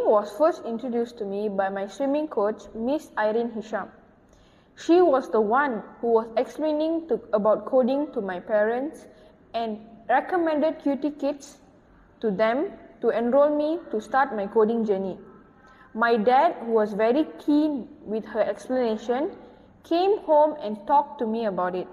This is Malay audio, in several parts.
was first introduced to me by my swimming coach, Miss Irene Hisham. She was the one who was explaining about coding to my parents and recommended QT Kids to them to enroll me to start my coding journey. My dad, who was very keen with her explanation, came home and talked to me about it.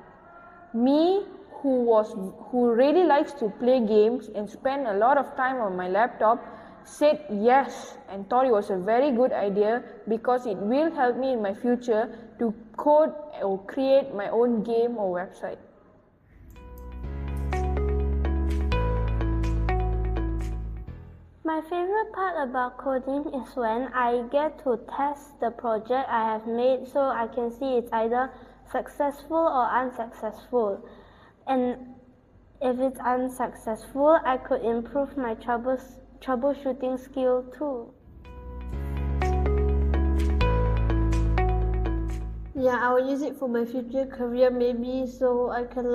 Me, who really likes to play games and spend a lot of time on my laptop, said yes and thought it was a very good idea because it will help me in my future to code or create my own game or website. My favorite part about coding is when I get to test the project I have made so I can see it's either successful or unsuccessful. And if it's unsuccessful, I could improve my troubleshooting skill too. Yeah, I will use it for my future career maybe, so I can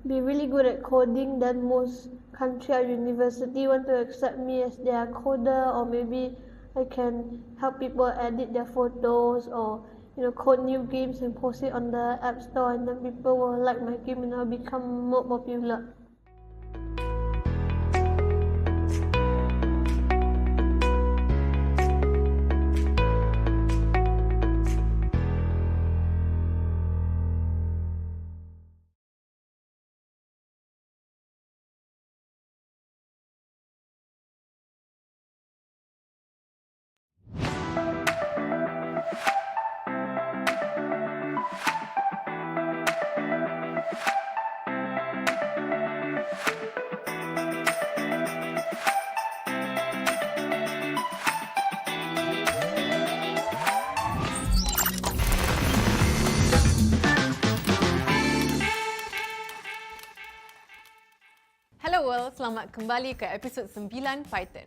be really good at coding. Then most country or university want to accept me as their coder, or maybe I can help people edit their photos or code new games and post it on the App Store, and then people will like my game and I'll become more popular. Hello world, selamat kembali ke episod 9 Python.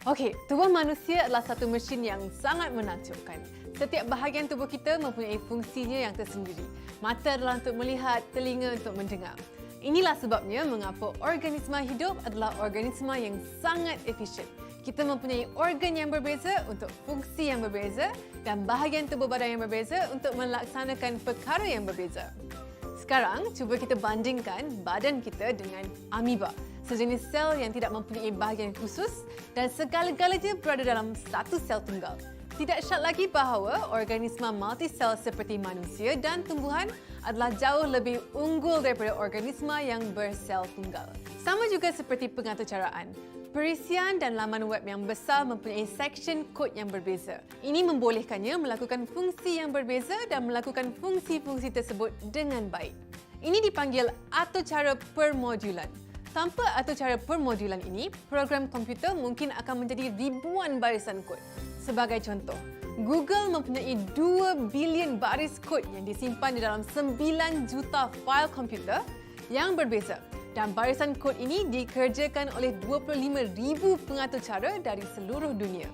Okey, tubuh manusia adalah satu mesin yang sangat menakjubkan. Setiap bahagian tubuh kita mempunyai fungsinya yang tersendiri. Mata adalah untuk melihat, telinga untuk mendengar. Inilah sebabnya mengapa organisma hidup adalah organisma yang sangat efisien. Kita mempunyai organ yang berbeza untuk fungsi yang berbeza dan bahagian tubuh badan yang berbeza untuk melaksanakan perkara yang berbeza. Sekarang, cuba kita bandingkan badan kita dengan amoeba, sejenis sel yang tidak mempunyai bahagian khusus dan segala-galanya berada dalam satu sel tunggal. Tidak syak lagi bahawa organisma multisel seperti manusia dan tumbuhan adalah jauh lebih unggul daripada organisma yang bersel tunggal. Sama juga seperti pengaturcaraan. Perisian dan laman web yang besar mempunyai section kod yang berbeza. Ini membolehkannya melakukan fungsi yang berbeza dan melakukan fungsi-fungsi tersebut dengan baik. Ini dipanggil atur cara permodulan. Tanpa atur cara permodulan ini, program komputer mungkin akan menjadi ribuan barisan kod. Sebagai contoh, Google mempunyai 2 bilion baris kod yang disimpan di dalam 9 juta fail komputer yang berbeza. Dan barisan kod ini dikerjakan oleh 25,000 pengatur cara dari seluruh dunia.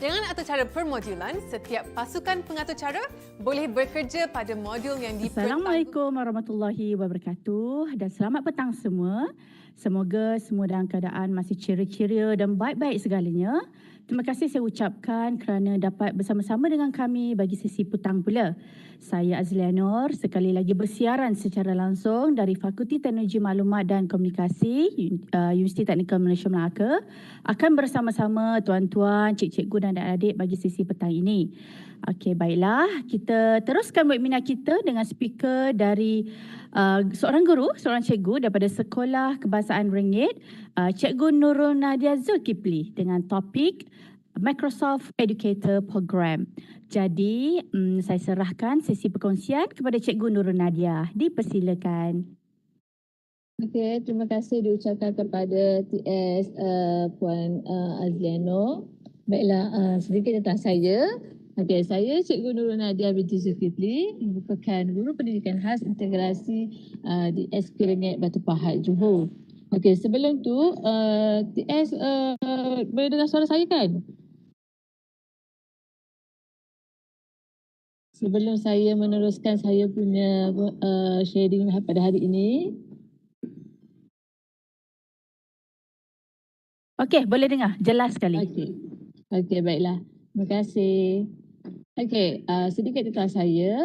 Dengan atur cara permodulan, setiap pasukan pengatur cara boleh bekerja pada modul yang Assalamualaikum warahmatullahi wabarakatuh dan selamat petang semua. Semoga semua dalam keadaan masih ceria-ceria dan baik-baik segalanya. Terima kasih saya ucapkan kerana dapat bersama-sama dengan kami bagi sesi petang pula. Saya Azlianur sekali lagi bersiaran secara langsung dari Fakulti Teknologi Maklumat dan Komunikasi Universiti Teknikal Malaysia Melaka akan bersama-sama tuan-tuan, cikgu dan adik-adik bagi sesi petang ini. Okey, baiklah. Kita teruskan webinar kita dengan speaker dari seorang guru, seorang cikgu daripada Sekolah Kebangsaan Rengit, Cikgu Nurul Nadia Zulkipli dengan topik Microsoft Educator Program. Jadi, saya serahkan sesi perkongsian kepada Cikgu Nurul Nadia. Dipersilakan. Okey, terima kasih diucapkan kepada TS Puan Azliano. Baiklah, sedikit tentang saya. Okey, saya Cikgu Nurul Nadia Binti Zulkipli, merupakan guru pendidikan khas integrasi di SK Rengit Batu Pahat, Johor. Okey, sebelum tu TS boleh dengar suara saya kan? Sebelum saya meneruskan saya punya sharing pada hari ini. Okey, boleh dengar. Jelas sekali. Okey. Okey, baiklah. Terima kasih. Okey, sedikit tentang saya.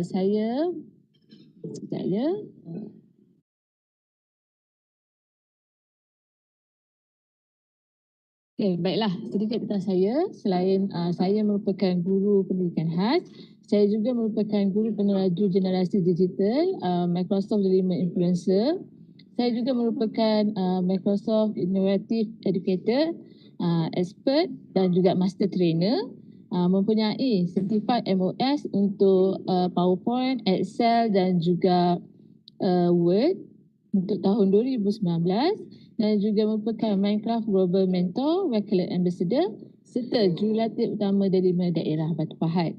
Saya, sekejap ya. Okey, baiklah. Sedikit tentang saya. Selain saya merupakan guru pendidikan khas, saya juga merupakan guru peneraju generasi digital, Microsoft 5 Influencer. Saya juga merupakan Microsoft Innovative Educator, expert dan juga master trainer. Mempunyai Certified MOS untuk PowerPoint, Excel dan juga Word untuk tahun 2019 dan juga merupakan Minecraft Global Mentor, Wakil Ambassador serta jurulatih utama dari 5 daerah Batu Pahat.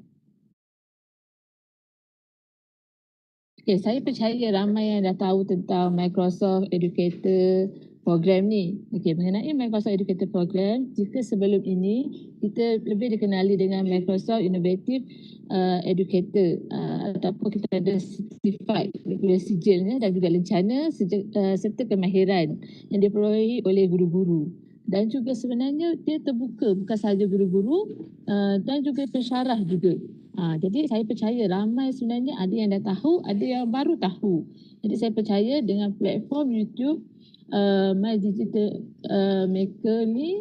Okay, saya percaya ramai yang dah tahu tentang Microsoft Educator program ni. Okay, mengenai Microsoft Educator program, jika sebelum ini kita lebih dikenali dengan Microsoft Innovative Educator ataupun kita ada certified daripada sijilnya dan juga lencana serta kemahiran yang diperolehi oleh guru-guru. Dan juga sebenarnya dia terbuka bukan sahaja guru-guru dan juga pensyarah juga. Jadi saya percaya ramai sebenarnya ada yang dah tahu, ada yang baru tahu. Jadi saya percaya dengan platform YouTube My Digital Maker ni,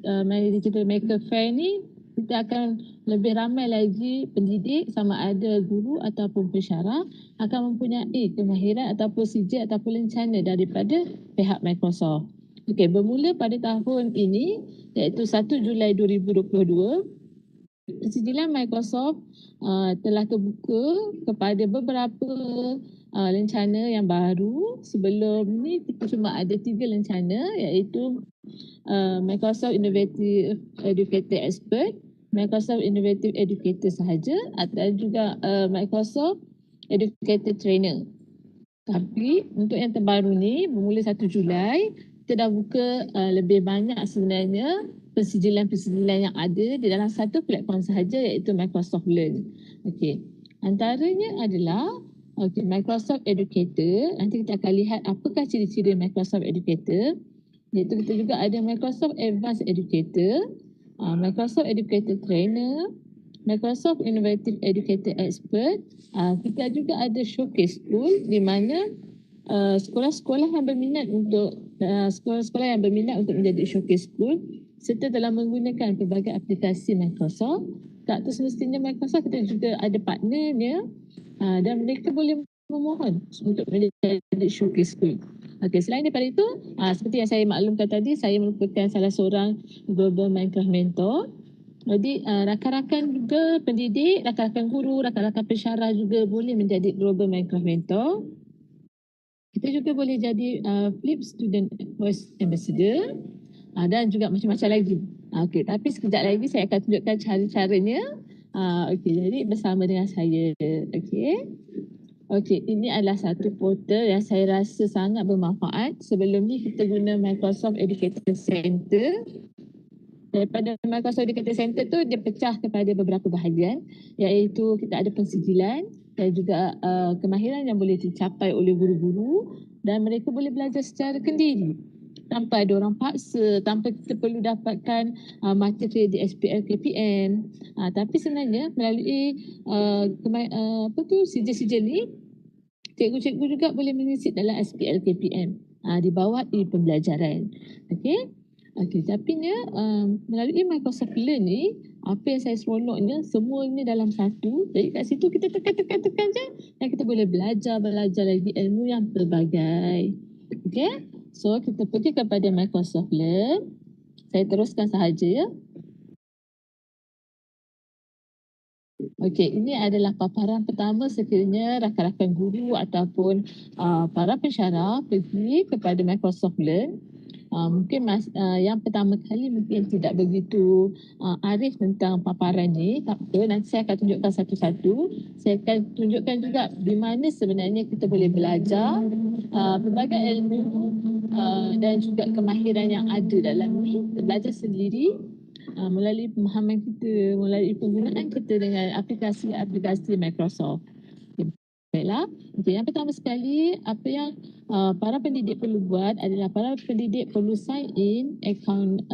My Digital Maker Fair ni, kita akan lebih ramai lagi pendidik sama ada guru ataupun pensyarah akan mempunyai kemahiran ataupun sijil ataupun lencana daripada pihak Microsoft. Okey, bermula pada tahun ini iaitu 1 Julai 2022, Persijilan Microsoft telah terbuka kepada beberapa lencana yang baru. Sebelum ni kita cuma ada 3 lencana iaitu Microsoft Innovative Educator Expert, Microsoft Innovative Educator sahaja dan juga Microsoft Educator Trainer. Tapi untuk yang terbaru ni bermula 1 Julai kita dah buka lebih banyak sebenarnya persijilan-persijilan yang ada di dalam satu platform sahaja iaitu Microsoft Learn. Okey. Antaranya adalah Microsoft Educator. Nanti kita akan lihat apakah ciri-ciri Microsoft Educator. Iaitu kita juga ada Microsoft Advanced Educator, Microsoft Educator Trainer, Microsoft Innovative Educator Expert. Kita juga ada Showcase School di mana sekolah-sekolah yang berminat untuk menjadi Showcase School serta telah menggunakan pelbagai aplikasi Microsoft. Tak tu semestinya Microsoft, kita juga ada partnernya dan mereka boleh memohon untuk menjadi Showcase School. Okey, selain daripada itu, seperti yang saya maklumkan tadi, saya merupakan salah seorang Global Minecraft Mentor. Jadi rakan-rakan juga pendidik, rakan-rakan guru, rakan-rakan pensyarah juga boleh menjadi Global Minecraft Mentor. Kita juga boleh jadi Flip Student Voice Ambassador dan juga macam-macam lagi. Okey, tapi sekejap lagi saya akan tunjukkan cara-caranya. Okey, jadi bersama dengan saya. Okey, ini adalah satu portal yang saya rasa sangat bermanfaat. Sebelum ni kita guna Microsoft Educator Center. Daripada Microsoft Educator Center tu dia pecah kepada beberapa bahagian iaitu kita ada pensijilan dan juga kemahiran yang boleh dicapai oleh guru-guru dan mereka boleh belajar secara kendiri tanpa ada orang paksa, tanpa kita perlu dapatkan materi di SPL KPM. Tapi sebenarnya melalui sijil-sijil ni, cikgu-cikgu juga boleh mengisi dalam SPL KPM di bawah pembelajaran. Okey, tapi melalui Microsoft Learn ni, apa yang saya seronoknya, semuanya dalam satu. Jadi kat situ kita tekan je dan kita boleh belajar lagi ilmu yang pelbagai. Okey, so kita pergi kepada Microsoft Learn. Saya teruskan sahaja ya. Okey, ini adalah paparan pertama sekiranya rakan-rakan guru ataupun para pensyarah pergi kepada Microsoft Learn. Mungkin yang pertama kali mungkin tidak begitu arif tentang paparan ni. Tak apa, nanti saya akan tunjukkan satu-satu. Saya akan tunjukkan juga di mana sebenarnya kita boleh belajar pelbagai ilmu dan juga kemahiran yang ada dalam ni. Belajar sendiri melalui pemahaman kita, melalui penggunaan kita dengan aplikasi-aplikasi Microsoft. Baiklah, yang pertama sekali apa yang para pendidik perlu buat adalah para pendidik perlu sign in account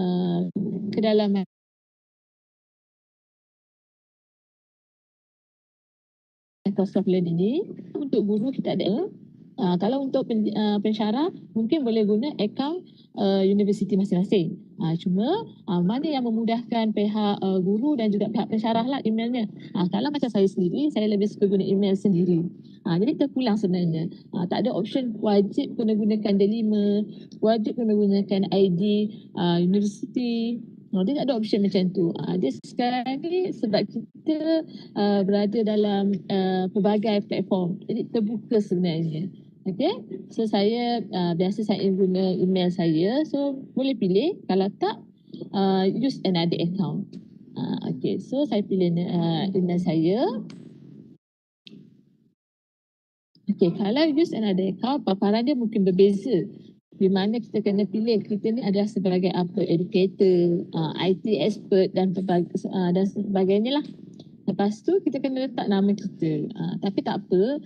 ke dalam Microsoft Learning ni. Untuk guru kita ada. Kalau untuk pensyarah mungkin boleh guna akaun universiti masing-masing. Cuma mana yang memudahkan pihak guru dan juga pihak pensyarah lah emailnya. Kalau macam saya sendiri, saya lebih suka guna email sendiri. Jadi terpulang sebenarnya. Tak ada option wajib kena gunakan D5, wajib kena gunakan ID universiti. Dia tak ada option macam tu. Dia sekarang ni sebab kita berada dalam pelbagai platform. Jadi terbuka sebenarnya. Okay, so saya biasa saya guna email saya, so boleh pilih. Kalau tak, use another account. Okay, so saya pilih email saya. Okay, kalau use another account, paparan dia mungkin berbeza. Di mana kita kena pilih kita ni adalah sebagai apa, educator, IT expert dan sebagainya lah. Lepas tu kita kena letak nama kita. Tapi tak apa,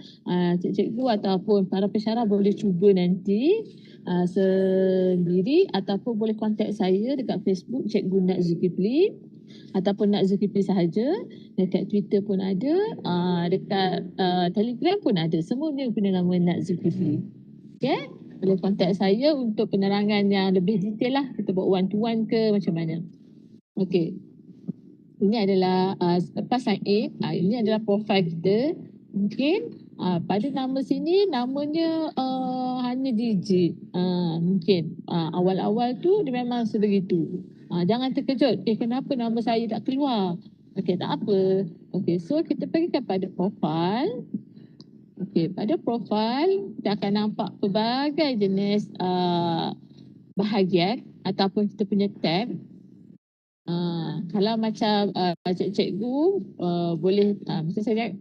cikgu ataupun para pensyarah boleh cuba nanti sendiri ataupun boleh kontak saya dekat Facebook Cikgu Zulkipli ataupun Zulkipli sahaja. Dekat Twitter pun ada, dekat Telegram pun ada. Semuanya guna nama Zulkipli. Okay? Boleh kontak saya untuk penerangan yang lebih detail lah. Kita buat one to one ke macam mana. Okay. Ini adalah lepas sign in, ini adalah profil kita. Mungkin pada nama sini namanya hanya digit. Mungkin awal-awal tu dia memang sebegitu. Jangan terkejut, kenapa nama saya tak keluar? Okey, tak apa. Okey, so kita pergi kepada profil. Okey, pada profil kita akan nampak pelbagai jenis bahagian ataupun kita punya tab. Kalau macam cikgu boleh macam saya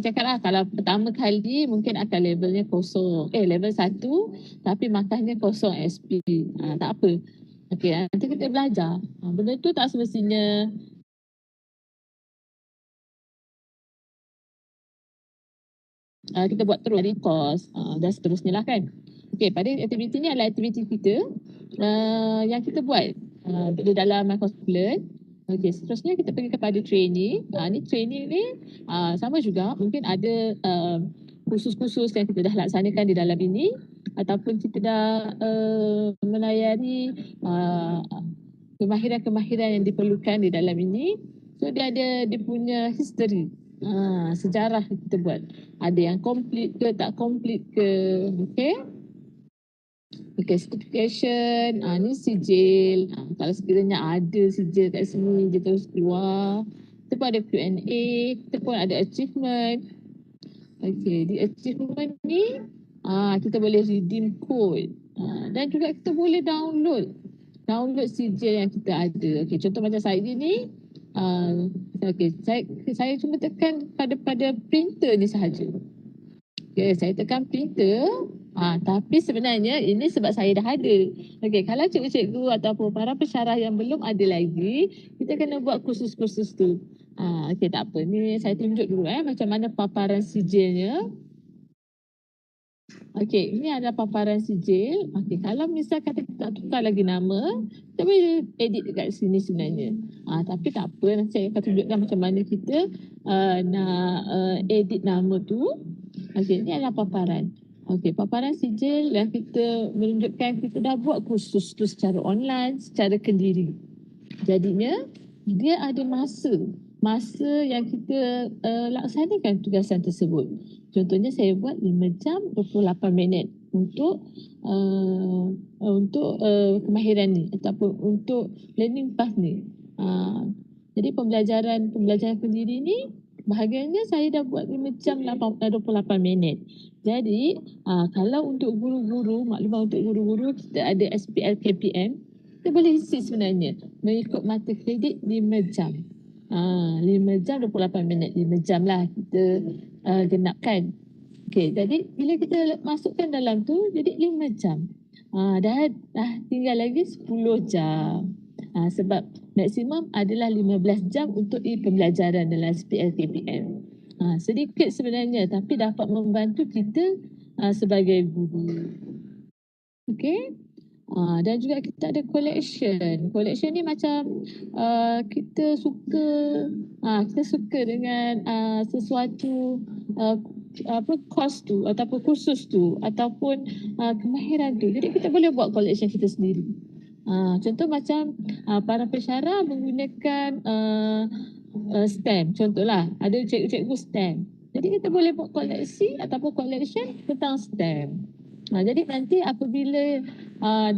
cakap lah, kalau pertama kali mungkin akan levelnya kosong, level 1 tapi markahnya kosong SP. Tak apa. Okey, nanti kita belajar. Benda tu tak semestinya kita buat terus dari course dan seterusnya lah kan. Okey, pada aktiviti ni adalah aktiviti kita yang kita buat di dalam Microsoft Learn. Okey, seterusnya kita pergi kepada training. Ni training ni sama juga, mungkin ada kursus-kursus yang kita dah laksanakan di dalam ini ataupun kita dah melayani kemahiran-kemahiran yang diperlukan di dalam ini. So dia ada dia punya history, sejarah kita buat. Ada yang complete ke tak complete ke. Okey. Okay, certification, ni sijil. Kalau sekiranya ada sijil kat sini, dia terus keluar. Kita pun ada Q&A, kita pun ada achievement. Okay, di achievement ni, kita boleh redeem code. Dan juga kita boleh download sijil yang kita ada. Okay, contoh macam saya ni, okay, saya cuma tekan pada printer ni sahaja. Okay, saya tekan printer. Tapi sebenarnya ini sebab saya dah ada. Okey, kalau cikgu-cikgu ataupun para pensyarah yang belum ada lagi, kita kena buat kursus-kursus tu. Okey, tak apa. Ni saya tunjuk dulu macam mana paparan sijilnya. Okey, ini adalah paparan sijil. Okey, kalau misalkan kita tak tukar lagi nama, kita boleh edit dekat sini sebenarnya. Tapi tak apa, nanti saya akan tunjukkan macam mana kita nak edit nama tu. Okey, ini adalah paparan. Okey, paparan sijil yang kita menunjukkan kita dah buat kursus tu secara online, secara kendiri. Jadinya dia ada masa yang kita laksanakan tugasan tersebut. Contohnya saya buat 5 jam 28 minit untuk kemahiran ni ataupun untuk learning path ni. Jadi pembelajaran kendiri ni bahagiannya saya dah buat 5 jam 28 minit. Jadi kalau untuk guru-guru, maklumat untuk guru-guru, kita ada SPL KPM. Kita boleh isi sebenarnya mengikut mata kredit 5 jam. 5 jam 28 minit, 5 jam lah kita genapkan. Okey, jadi bila kita masukkan dalam tu jadi 5 jam. Dah tinggal lagi 10 jam. Sebab maksimum adalah 15 jam untuk pembelajaran dalam SPL KPM. Sedikit sebenarnya tapi dapat membantu kita sebagai guru. Okey. Dan juga kita ada collection. Collection ni macam kita suka dengan sesuatu course tu ataupun kursus tu ataupun kemahiran tu. Jadi kita boleh buat collection kita sendiri. Contoh macam para pensyarah menggunakan STEM. Contohlah ada cikgu-cikgu STEM. Jadi kita boleh buat koleksi ataupun collection tentang STEM. Jadi nanti apabila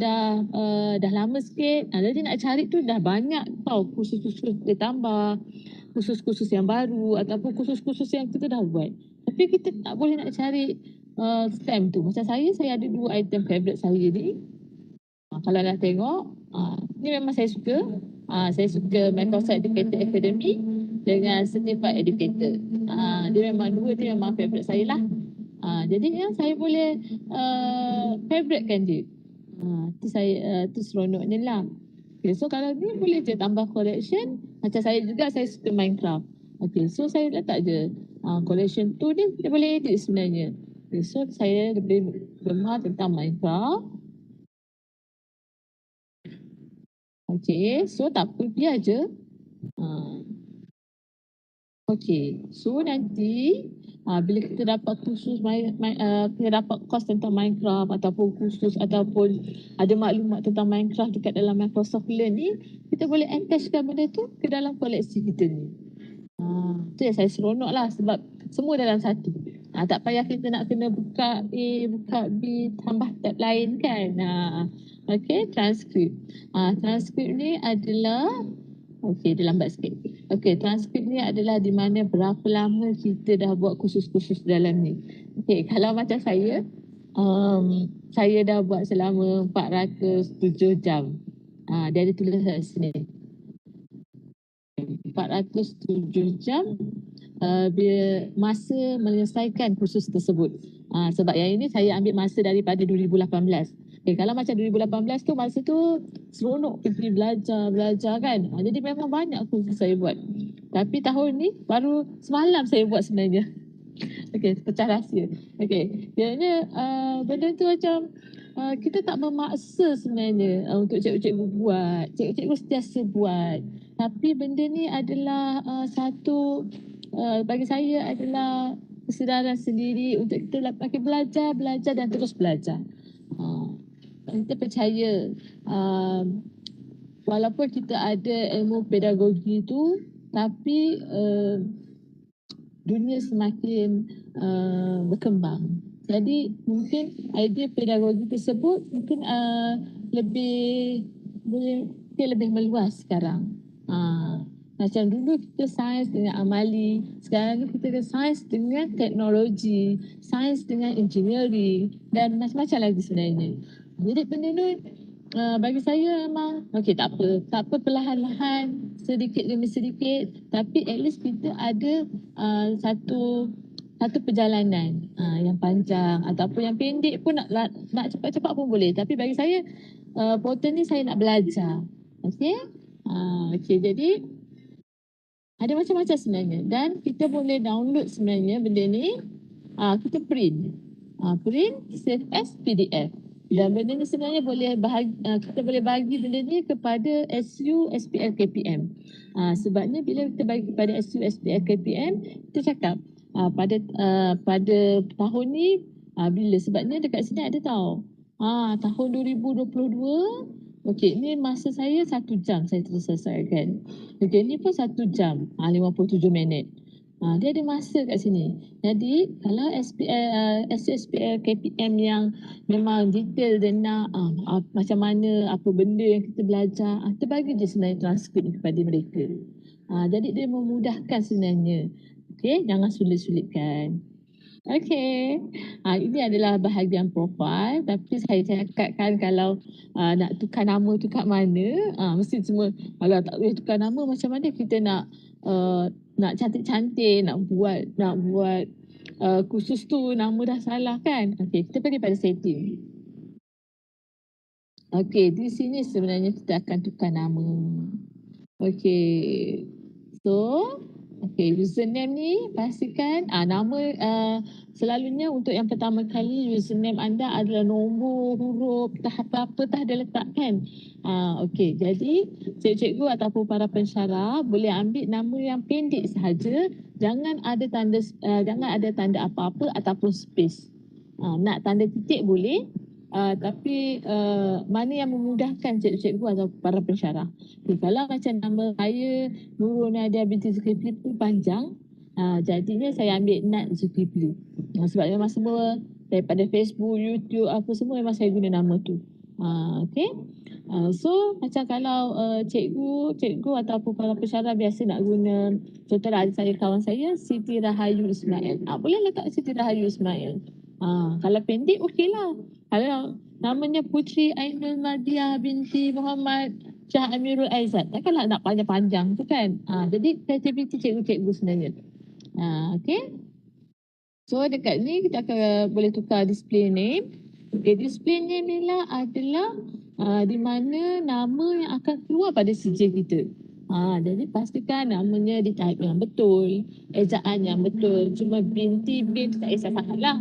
dah lama sikit, jadi nak cari tu dah banyak tau kursus-kursus dia tambah, kursus-kursus yang baru ataupun kursus-kursus yang kita dah buat. Tapi kita tak boleh nak cari STEM tu. Macam saya ada 2 item favourite saya ni. Kalau nak tengok, ni memang saya suka. Saya suka Microsoft Educator Academy dengan Certified Educator. Dia memang dua tu memang favourite saya lah. Jadi yang saya boleh favouritekan dia. Tu seronoknya lah. Okay, so kalau ni boleh je tambah collection. Macam saya juga, saya suka Minecraft. Okay, so saya letak je collection tu ni dia boleh edit sebenarnya. Okay, so saya lebih gemar tentang Minecraft. Okay, so tak apa, biar je. Okay, so nanti bila kita dapat kursus, kita dapat course tentang Minecraft ataupun kursus ataupun ada maklumat tentang Minecraft dekat dalam Microsoft Learn ni, kita boleh attachkan benda tu ke dalam koleksi kita ni. Tu yang saya seronok lah sebab semua dalam satu. Tak payah kita nak kena buka A, buka B, tambah tab lain kan. Okay, transkrip. Transkrip ni adalah, okay, dia lambat sikit. Okay, transkrip ni adalah di mana berapa lama kita dah buat kursus-kursus dalam ni. Okay, kalau macam saya dah buat selama 407 jam. Dia ada tulis kat sini. 407 jam bila masa menyelesaikan kursus tersebut. Sebab yang ini saya ambil masa daripada 2018. Okay, kalau macam 2018 tu masa tu seronok pergi belajar kan. Jadi memang banyak kursus saya buat. Tapi tahun ni baru semalam saya buat sebenarnya. Okay, pecah rahsia. Okay, kiranya benda tu macam kita tak memaksa sebenarnya untuk cikgu-cikgu buat. Cikgu-cikgu sentiasa buat. Tapi benda ni adalah satu bagi saya adalah kesedaran sendiri untuk kita makin belajar dan terus belajar. Kita percaya walaupun kita ada ilmu pedagogi tu, tapi dunia semakin berkembang. Jadi mungkin idea pedagogi tersebut mungkin lebih meluas sekarang. Macam dulu kita sains dengan amali, sekarang ni kita ada sains dengan teknologi, sains dengan engineering dan macam-macam lagi sebenarnya. Jadi benda ni bagi saya memang okey, tak apa perlahan-lahan, sedikit demi sedikit, tapi at least kita ada satu perjalanan yang panjang ataupun yang pendek pun nak cepat-cepat pun boleh. Tapi bagi saya important ni saya nak belajar. Okey? Okey, jadi ada macam-macam sebenarnya dan kita boleh download sebenarnya benda ni, kita print save as PDF. Dan benda ni sebenarnya kita boleh bagi benda ni kepada SU, SPL, KPM. Sebabnya bila kita bagi kepada SU, SPL, KPM, kita cakap pada tahun ni bila, sebabnya dekat sini ada tahu. Tahun 2022, okey, ni masa saya 1 jam saya terselesaikan. Okey, ni pun 1 jam 57 minit. Dia ada masa kat sini. Jadi kalau SPL KPM yang memang detail dia nak macam mana, apa benda yang kita belajar, kita bagi je sebenarnya transkrip ni kepada mereka. Jadi dia memudahkan sebenarnya. Okey, jangan sulit-sulitkan. Okey, ini adalah bahagian profil. Tapi saya cakapkan kalau nak tukar nama tu kat mana, mesti semua kalau tak boleh tukar nama macam mana kita nak cantik-cantik, nak buat kursus tu nama dah salah kan. Okey, kita pergi pada setting. Okey, di sini sebenarnya kita akan tukar nama. Okey, so Okay, username ni pastikan nama selalunya untuk yang pertama kali username anda adalah nombor, huruf, apa-apa dah ada letak kan. Okay, jadi cikgu ataupun para pensyarah boleh ambil nama yang pendek sahaja, jangan ada tanda apa-apa ataupun space. Nak tanda titik boleh, tapi mana yang memudahkan cikgu atau para pensyarah. Okay, kalau macam nama saya Nurul Nadia Binti Zulkipli tu panjang, jadinya saya ambil Nat Zulkipli. Sebab memang semua daripada Facebook, YouTube, apa semua memang saya guna nama tu. Okay. So macam kalau cikgu ataupun para pensyarah biasa nak guna, contohnya ada saya kawan saya Siti Rahayu Ismail. Boleh letak Siti Rahayu Ismail. Kalau pendek okey lah. Kalau namanya Putri Ainul Nadiah binti Muhammad Syah Amirul Aizat, takkanlah nak panjang-panjang tu kan. Jadi kreativiti cikgu-cikgu sebenarnya. Okay. So dekat ni kita akan boleh tukar display name. Okay, display name ni lah adalah di mana nama yang akan keluar pada sijil kita. Jadi pastikan namanya di type yang betul, ejaan yang betul. Cuma binti tak kisah sangat lah.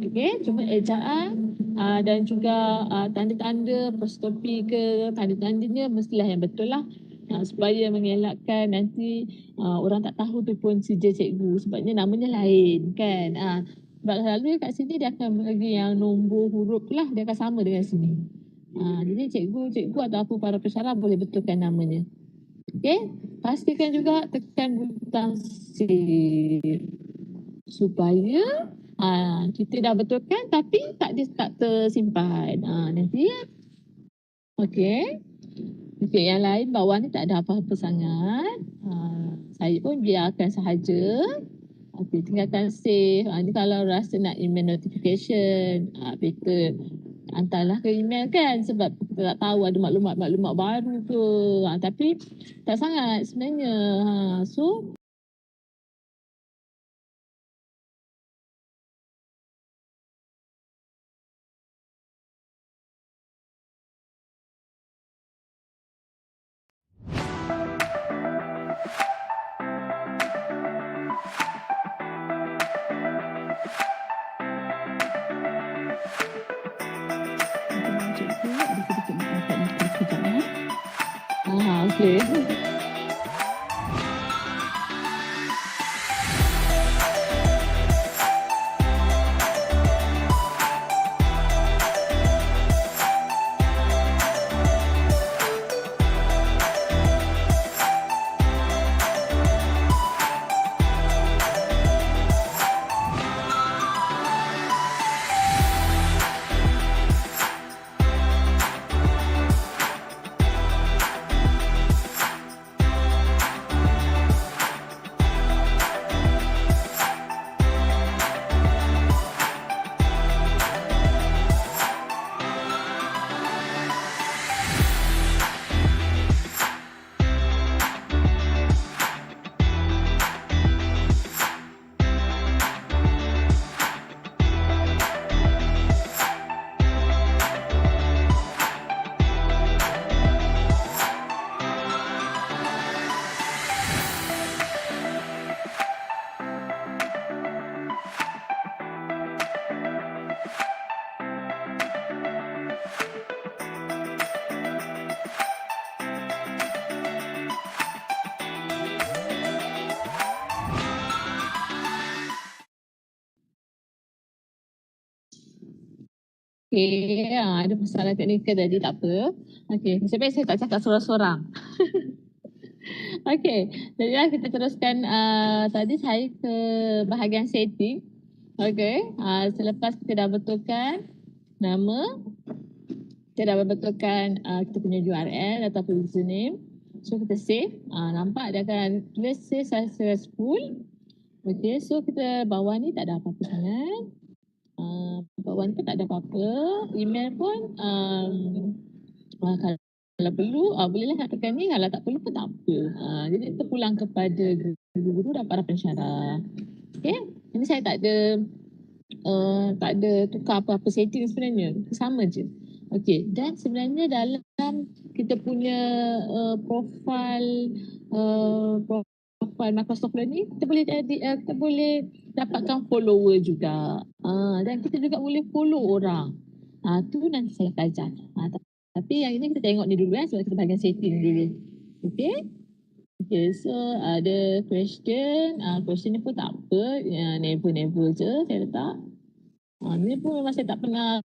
Okay, cuma ejaan dan juga tanda-tanda apostrofi ke tanda-tandanya mestilah yang betul lah. Supaya mengelakkan nanti orang tak tahu tu pun sijil cikgu sebabnya namanya lain kan. Sebab selalu kat sini dia akan bagi yang nombor huruf lah, dia akan sama dengan sini. Jadi cikgu ataupun para pensyarah boleh betulkan namanya. Okay, pastikan juga tekan butang save supaya kita dah betulkan tapi tak tersimpan. Nanti ya. Okay. Okay, yang lain bawah ni tak ada apa-apa sangat. Saya pun biarkan sahaja. Okay, tinggalkan save. Ni kalau rasa nak email notification, better hantarlah ke email kan, sebab kita tak tahu ada maklumat-maklumat baru ke. Tapi tak sangat sebenarnya. So okay. Okay, ada masalah teknikal tadi, tak apa. Okay, nasib baik saya tak cakap sorang-sorang. Okay, jadi kita teruskan. Tadi saya ke bahagian setting. Okay, selepas kita dah betulkan nama, kita dah betulkan kita punya URL ataupun username. So kita save, nampak dia akan tulis save successful. Okay, so kita bawah ni tak ada apa-apa sangat. Bawah ni pun tak ada apa-apa. Email pun kalau perlu bolehlah nak tekan ni, kalau tak perlu pun tak apa. Jadi kita pulang kepada guru-guru dan para pensyarah. Okay, ini saya tak ada tukar apa-apa setting sebenarnya, sama je. Okay, dan sebenarnya dalam kita punya profile profile Microsoft Learning, kita boleh kita boleh dapatkan follower juga. Dan kita juga boleh follow orang. Tu nanti saya ajar. Tapi yang ini kita tengok ni dulu sebab kita bahagian setting dulu. Okay. Okay, so ada question. Question ni pun tak apa. Never je saya letak. Ni pun memang saya tak pernah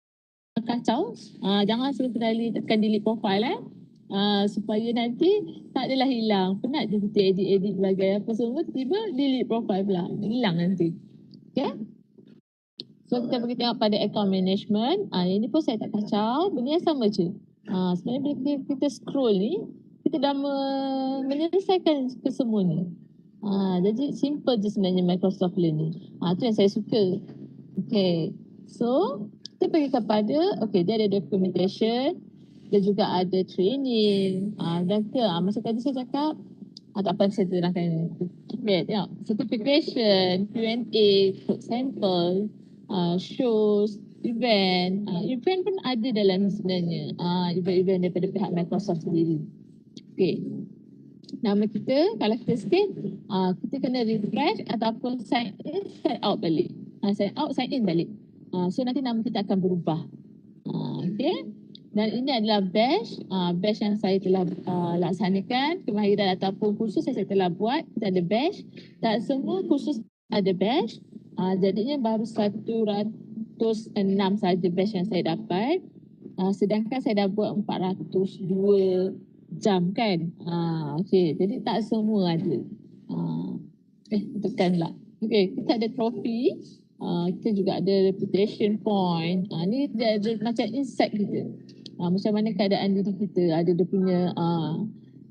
kacau. Jangan sekali tekan delete profile supaya nanti tak adalah hilang. Penat je kita edit bagai apa semua, tiba delete profile pula. Hilang nanti. Okay. So kita pergi tengok pada account management. Ini pun saya tak kacau. Benda yang sama je. Sebenarnya bila kita scroll ni, kita dah menyelesaikan kesemua ni. Jadi simple je sebenarnya Microsoft Learning. Tu yang saya suka. Okay. So kita pergi kepada, dia ada documentation. Dia juga ada training. Dan masa tadi saya cakap, tak apa saya terangkan. Okay, tengok. Certification, Q&A, code sample, shows, event. Event pun ada dalam sebenarnya. Event-event daripada pihak Microsoft sendiri. Okay. Nama kita, kalau kita skip, kita kena refresh ataupun sign in, sign out balik. Sign out, sign in balik. So nanti nama kita akan berubah. Okay. Dan ini adalah batch yang saya telah laksanakan, kemahiran ataupun kursus saya telah buat. Kita ada batch, tak semua kursus ada batch. Jadinya baru 106 saja batch yang saya dapat. Sedangkan saya dah buat 402 jam kan. Okay, jadi tak semua ada. Tekanlah. Okay, kita ada trofi. Kita juga ada reputation point. Ni dia ada macam insight kita. Macam mana keadaan diri kita, ada dia punya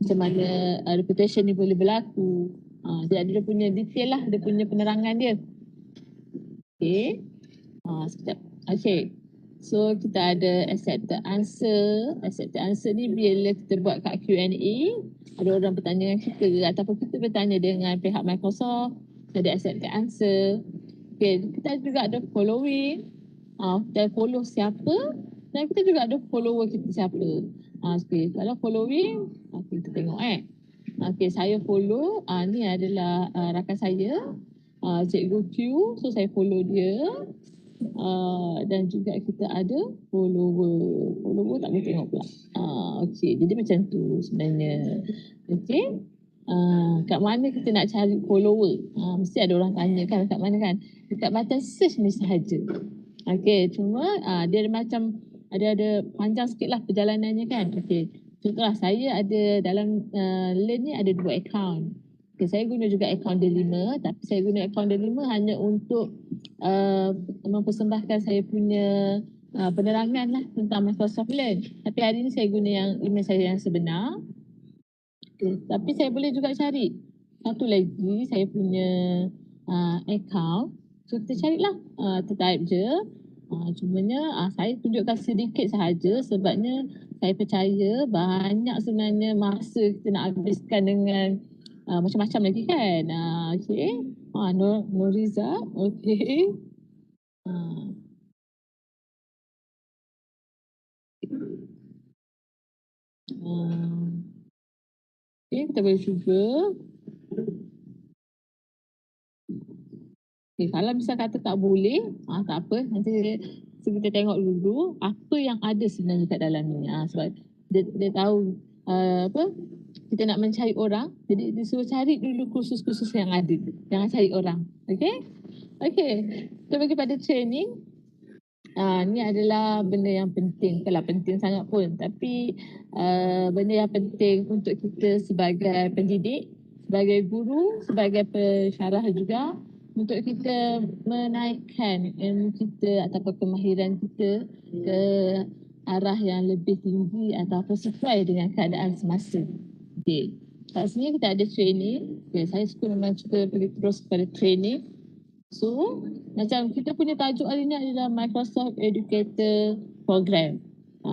macam mana reputation ni boleh berlaku. Dia ada dia punya detail lah, dia punya penerangan dia. Okay. Sekejap. Okay. So kita ada accepted answer. Accepted answer ni bila kita buat kat Q&A, ada orang bertanya dengan kita ataupun kita bertanya dengan pihak Microsoft, ada accepted answer. Okay. Kita juga ada following. Kita follow siapa. Dan kita juga ada follower kita siapa. Okay. Kalau following, kita tengok Okay, saya follow. Ni adalah rakan saya, Cikgu Q. So saya follow dia. Dan juga kita ada follower. Follower tak boleh tengok pula. Okay, jadi macam tu sebenarnya. Okay. Kat mana kita nak cari follower? Mesti ada orang tanya kan kat mana kan? Dekat button search ni sahaja. Okay, cuma dia ada macam ada panjang sikit lah perjalanannya kan. Okay. Contohlah saya ada dalam Learn ni ada 2 account. Okay, saya guna juga account D5 tapi saya guna account D5 hanya untuk mempersembahkan saya punya penerangan lah tentang Microsoft Learn. Tapi hari ni saya guna yang email saya yang sebenar. Okay. Tapi saya boleh juga cari satu lagi saya punya account. So kita carilah, kita type je. Cumanya saya tunjukkan sedikit sahaja sebabnya saya percaya banyak sebenarnya masa kita nak habiskan dengan macam-macam lagi kan. Okay. No result. Okay. Okay, kita boleh cuba. Okay, kalau misal kata tak boleh, tak apa. Nanti kita tengok dulu apa yang ada sebenarnya kat dalam ni. Sebab dia tahu kita nak mencari orang. Jadi dia suruh cari dulu kursus-kursus yang ada. Jangan cari orang. Okay? Okay. Kita bagi pada training. Ni adalah benda yang penting. Bukanlah penting sangat pun. Tapi benda yang penting untuk kita sebagai pendidik, sebagai guru, sebagai pensyarah juga. Untuk kita menaikkan ilmu kita ataupun kemahiran kita ke arah yang lebih tinggi ataupun sesuai dengan keadaan semasa. Okay. Kat sini kita ada training. Okay, saya memang suka pergi terus kepada training. So, macam kita punya tajuk hari ni adalah Microsoft Educator Program.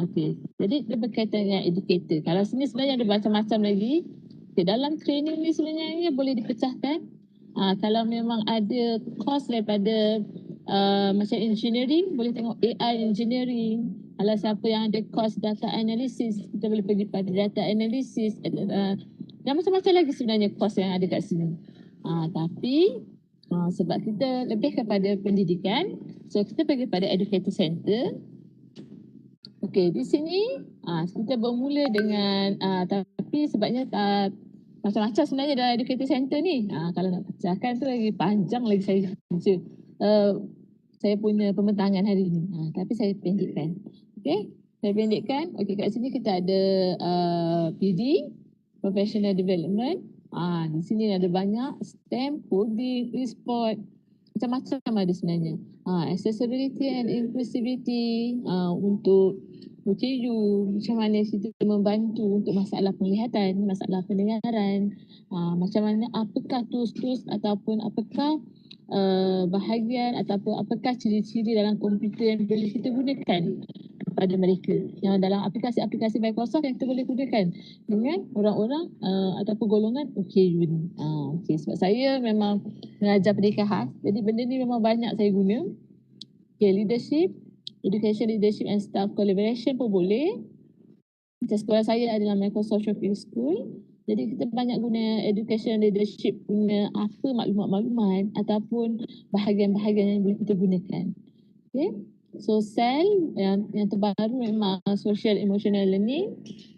Okay. Jadi dia berkaitan dengan Educator. Kalau sini sebenarnya ada macam-macam lagi. Okay, dalam training ni sebenarnya boleh dipecahkan. Kalau memang ada course daripada macam engineering, boleh tengok AI engineering. Kalau siapa yang ada course data analysis, kita boleh pergi pada data analysis. Dan macam-macam lagi sebenarnya course yang ada kat sini. Tapi sebab kita lebih kepada pendidikan, so kita pergi pada Educator Center. Okey, di sini kita bermula dengan tapi sebabnya macam-macam sebenarnya dalam Educator Center ni. Kalau nak pecahkan tu lagi panjang lagi saya baca saya punya pembentangan hari ni. Tapi saya pendekkan. Okey, saya pendekkan. Okey, kat sini kita ada PD, Professional Development. Di sini ada banyak STEM, coding, e-sport, macam-macam ada sebenarnya. Accessibility and inclusivity untuk UTeM, macam mana kita membantu untuk masalah penglihatan, masalah pendengaran, macam mana apakah tools-tools ataupun apakah bahagian ataupun apakah ciri-ciri dalam komputer yang boleh kita gunakan pada mereka, yang dalam aplikasi-aplikasi Microsoft yang kita boleh gunakan dengan orang-orang ataupun golongan OKU ni. Okay, sebab saya memang mengajar pendidikan khas, jadi benda ni memang banyak saya guna. Okay, leadership, education leadership and staff collaboration pun boleh. Macam sekolah saya adalah Microsoft Shopping School, jadi kita banyak guna education leadership punya apa maklumat-maklumat ataupun bahagian-bahagian yang boleh kita gunakan. Okay. So SEL yang terbaru memang social emotional learning,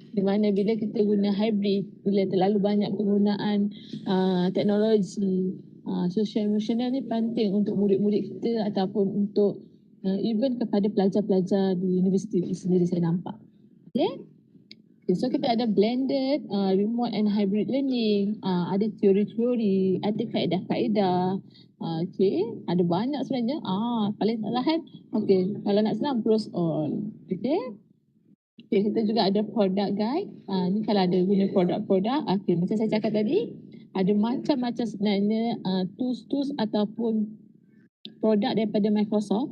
di mana bila kita guna hybrid, bila terlalu banyak penggunaan teknologi, social emotional ni penting untuk murid-murid kita ataupun untuk even kepada pelajar-pelajar di universiti sendiri saya nampak. Okay. So kita ada blended, remote and hybrid learning, ada teori-teori, ada kaedah-kaedah. Okay, ada banyak sebenarnya. Paling tak tahan. Okay, kalau nak senang, browse all. Okay. Okay, kita juga ada product guide. Ni kalau ada guna produk-produk. Okay, macam saya cakap tadi, ada macam-macam sebenarnya tools-tools ataupun produk daripada Microsoft.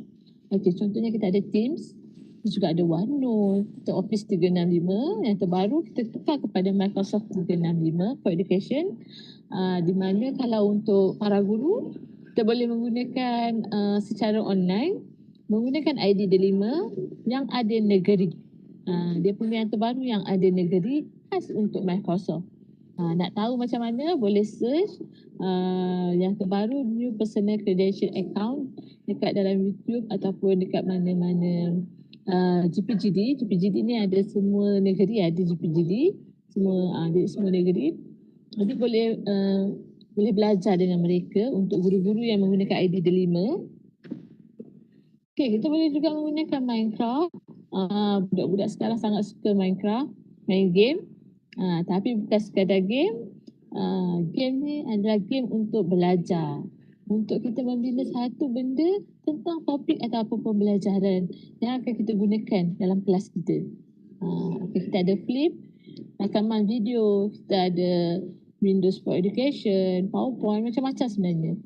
Okay, contohnya kita ada Teams. Kita juga ada OneNote, kita Office 365 yang terbaru kita tukar kepada Microsoft 365 for Education, di mana kalau untuk para guru kita boleh menggunakan secara online menggunakan ID Delima yang ada negeri. Dia punya yang terbaru yang ada negeri khas untuk Microsoft. Nak tahu macam mana boleh search yang terbaru New Personal Credential Account dekat dalam YouTube ataupun dekat mana-mana GPGD ni ada semua negeri, ada GPGD semua, ada semua negeri. Jadi boleh belajar dengan mereka untuk guru-guru yang menggunakan ID Delima. Okay, kita boleh juga menggunakan Minecraft. Budak-budak sekarang sangat suka Minecraft, main game. Tapi bukan sekadar game. Game ni adalah game untuk belajar. Untuk kita membina satu benda tentang topik atau apa pembelajaran yang akan kita gunakan dalam kelas kita. Kita ada Flip, rakaman video, kita ada Windows for Education, PowerPoint, macam-macam sebenarnya.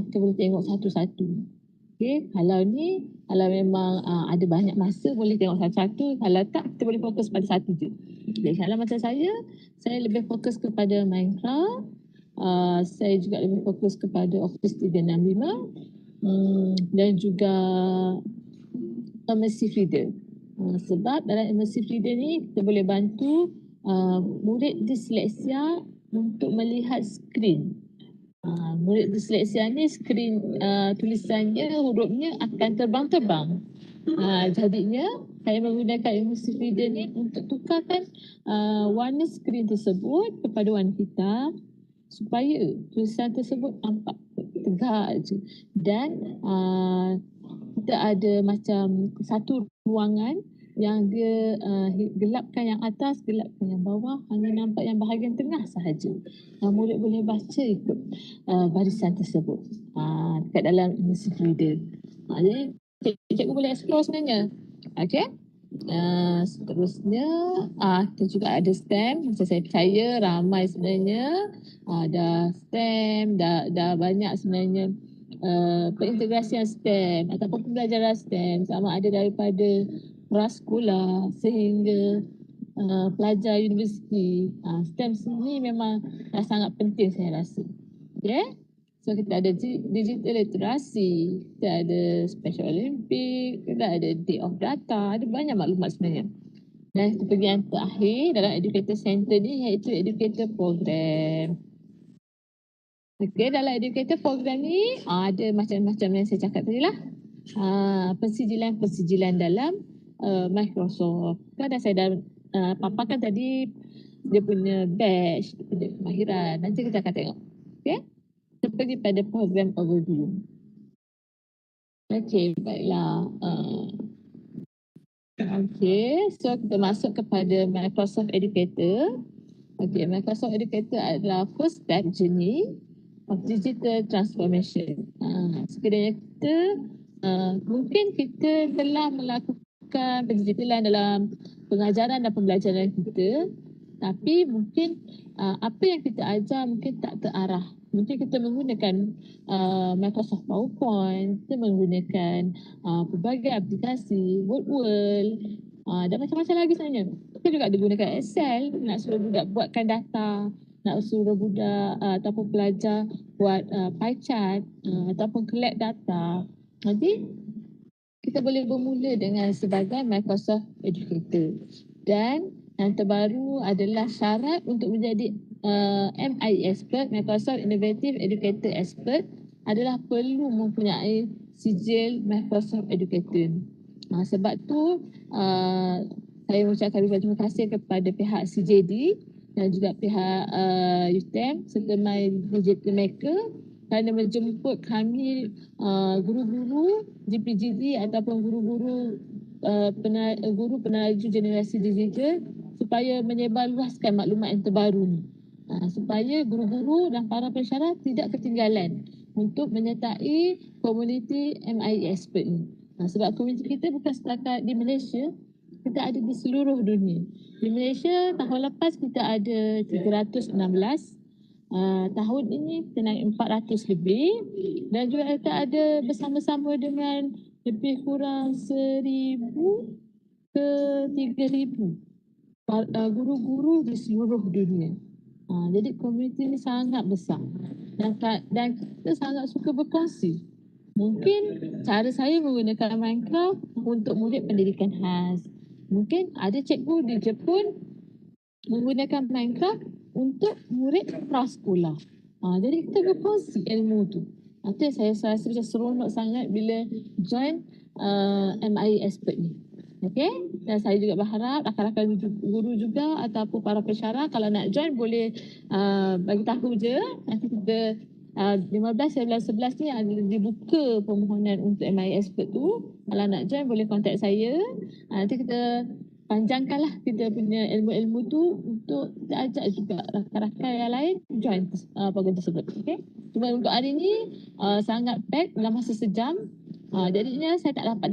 Kita boleh tengok satu-satu. Okay, kalau memang ada banyak masa boleh tengok satu-satu, kalau tak kita boleh fokus pada satu je. Okay, kalau macam saya lebih fokus kepada Minecraft. Saya juga lebih fokus kepada Office 365 dan juga Immersive Reader. Sebab dalam Immersive Reader ni kita boleh bantu murid disleksia untuk melihat skrin. Murid disleksia ni skrin tulisannya, hurufnya akan terbang-terbang. Jadinya saya menggunakan Immersive Reader ni untuk tukarkan warna skrin tersebut kepada warna hitam supaya tulisan tersebut nampak tegak je. Dan kita ada macam satu ruangan yang dia gelapkan yang atas, gelapkan yang bawah, hanya nampak yang bahagian tengah sahaja. Murid boleh baca ikut barisan tersebut dekat dalam Immersive Reader. Jadi cikgu boleh explore sebenarnya. Okay. Seterusnya kita juga ada STEM. Macam saya percaya ramai sebenarnya dah STEM, dah banyak sebenarnya perintegrasian STEM ataupun pembelajaran STEM, sama ada daripada prasekolah sehingga pelajar universiti. STEM sini memang dah sangat penting saya rasa. Okay. So kita ada digital literasi, kita ada Special Olympic, kita ada Day of Data, ada banyak maklumat sebenarnya. Dan kita pergi yang terakhir dalam Educator Center ni iaitu Educator Program. Okey, dalam Educator program ni ada macam-macam yang saya cakap tadi lah. Persijilan dalam Microsoft. Kan dah saya dah paparkan tadi dia punya badge, dia punya kemahiran. Nanti kita akan tengok. Okey? Kita pergi pada program overview. Okey, baiklah. Okey, so kita masuk kepada Microsoft Educator. Okey, Microsoft Educator adalah first step journey of digital transformation. Sekiranya kita mungkin kita telah melakukan pendigitalan dalam pengajaran dan pembelajaran kita, tapi mungkin apa yang kita ajar mungkin tak terarah. Mungkin kita menggunakan Microsoft PowerPoint, kita menggunakan pelbagai aplikasi, Word, dan macam-macam lagi sebenarnya. Kita juga ada gunakan Excel, nak suruh budak buatkan data, nak suruh budak ataupun pelajar buat pie chart ataupun collect data. Nanti kita boleh bermula dengan sebagai Microsoft Educator. Dan yang terbaru adalah syarat untuk menjadi MI Expert, Microsoft Innovative Educator Expert adalah perlu mempunyai sijil Microsoft Educator. Sebab tu saya mengucapkan terima kasih kepada pihak CJD dan juga pihak UTeM serta My Digital Maker kerana menjemput kami guru-guru GPGD ataupun guru-guru guru penaju generasi digital supaya menyebarluaskan maklumat yang terbaru ni. Supaya guru-guru dan para pensyarah tidak ketinggalan untuk menyertai komuniti MI Expert ni. Sebab komuniti kita bukan setakat di Malaysia, kita ada di seluruh dunia. Di Malaysia tahun lepas kita ada 316, tahun ini kita naik 400 lebih, dan juga kita ada bersama-sama dengan lebih kurang 1,000 ke 3,000 guru-guru di seluruh dunia. Jadi komuniti ini sangat besar dan kita sangat suka berkongsi. Mungkin cara saya menggunakan Minecraft untuk murid pendidikan khas. Mungkin ada cikgu di Jepun menggunakan Minecraft untuk murid prasekolah. Jadi kita berkongsi ilmu tu. Itu saya rasa macam seronok sangat bila join MI Expert ni. Okey, dan saya juga berharap rakan-rakan guru juga ataupun para pensyarah kalau nak join boleh bagi tahu je. Nanti kita 15, 11 ni ada dibuka permohonan untuk MI Expert tu. Kalau nak join boleh contact saya. Nanti kita panjangkanlah kita punya ilmu-ilmu tu untuk kita ajak juga rakan-rakan yang lain join program tersebut. Okey. Cuma untuk hari ni sangat pack dalam masa sejam. Jadinya saya tak dapat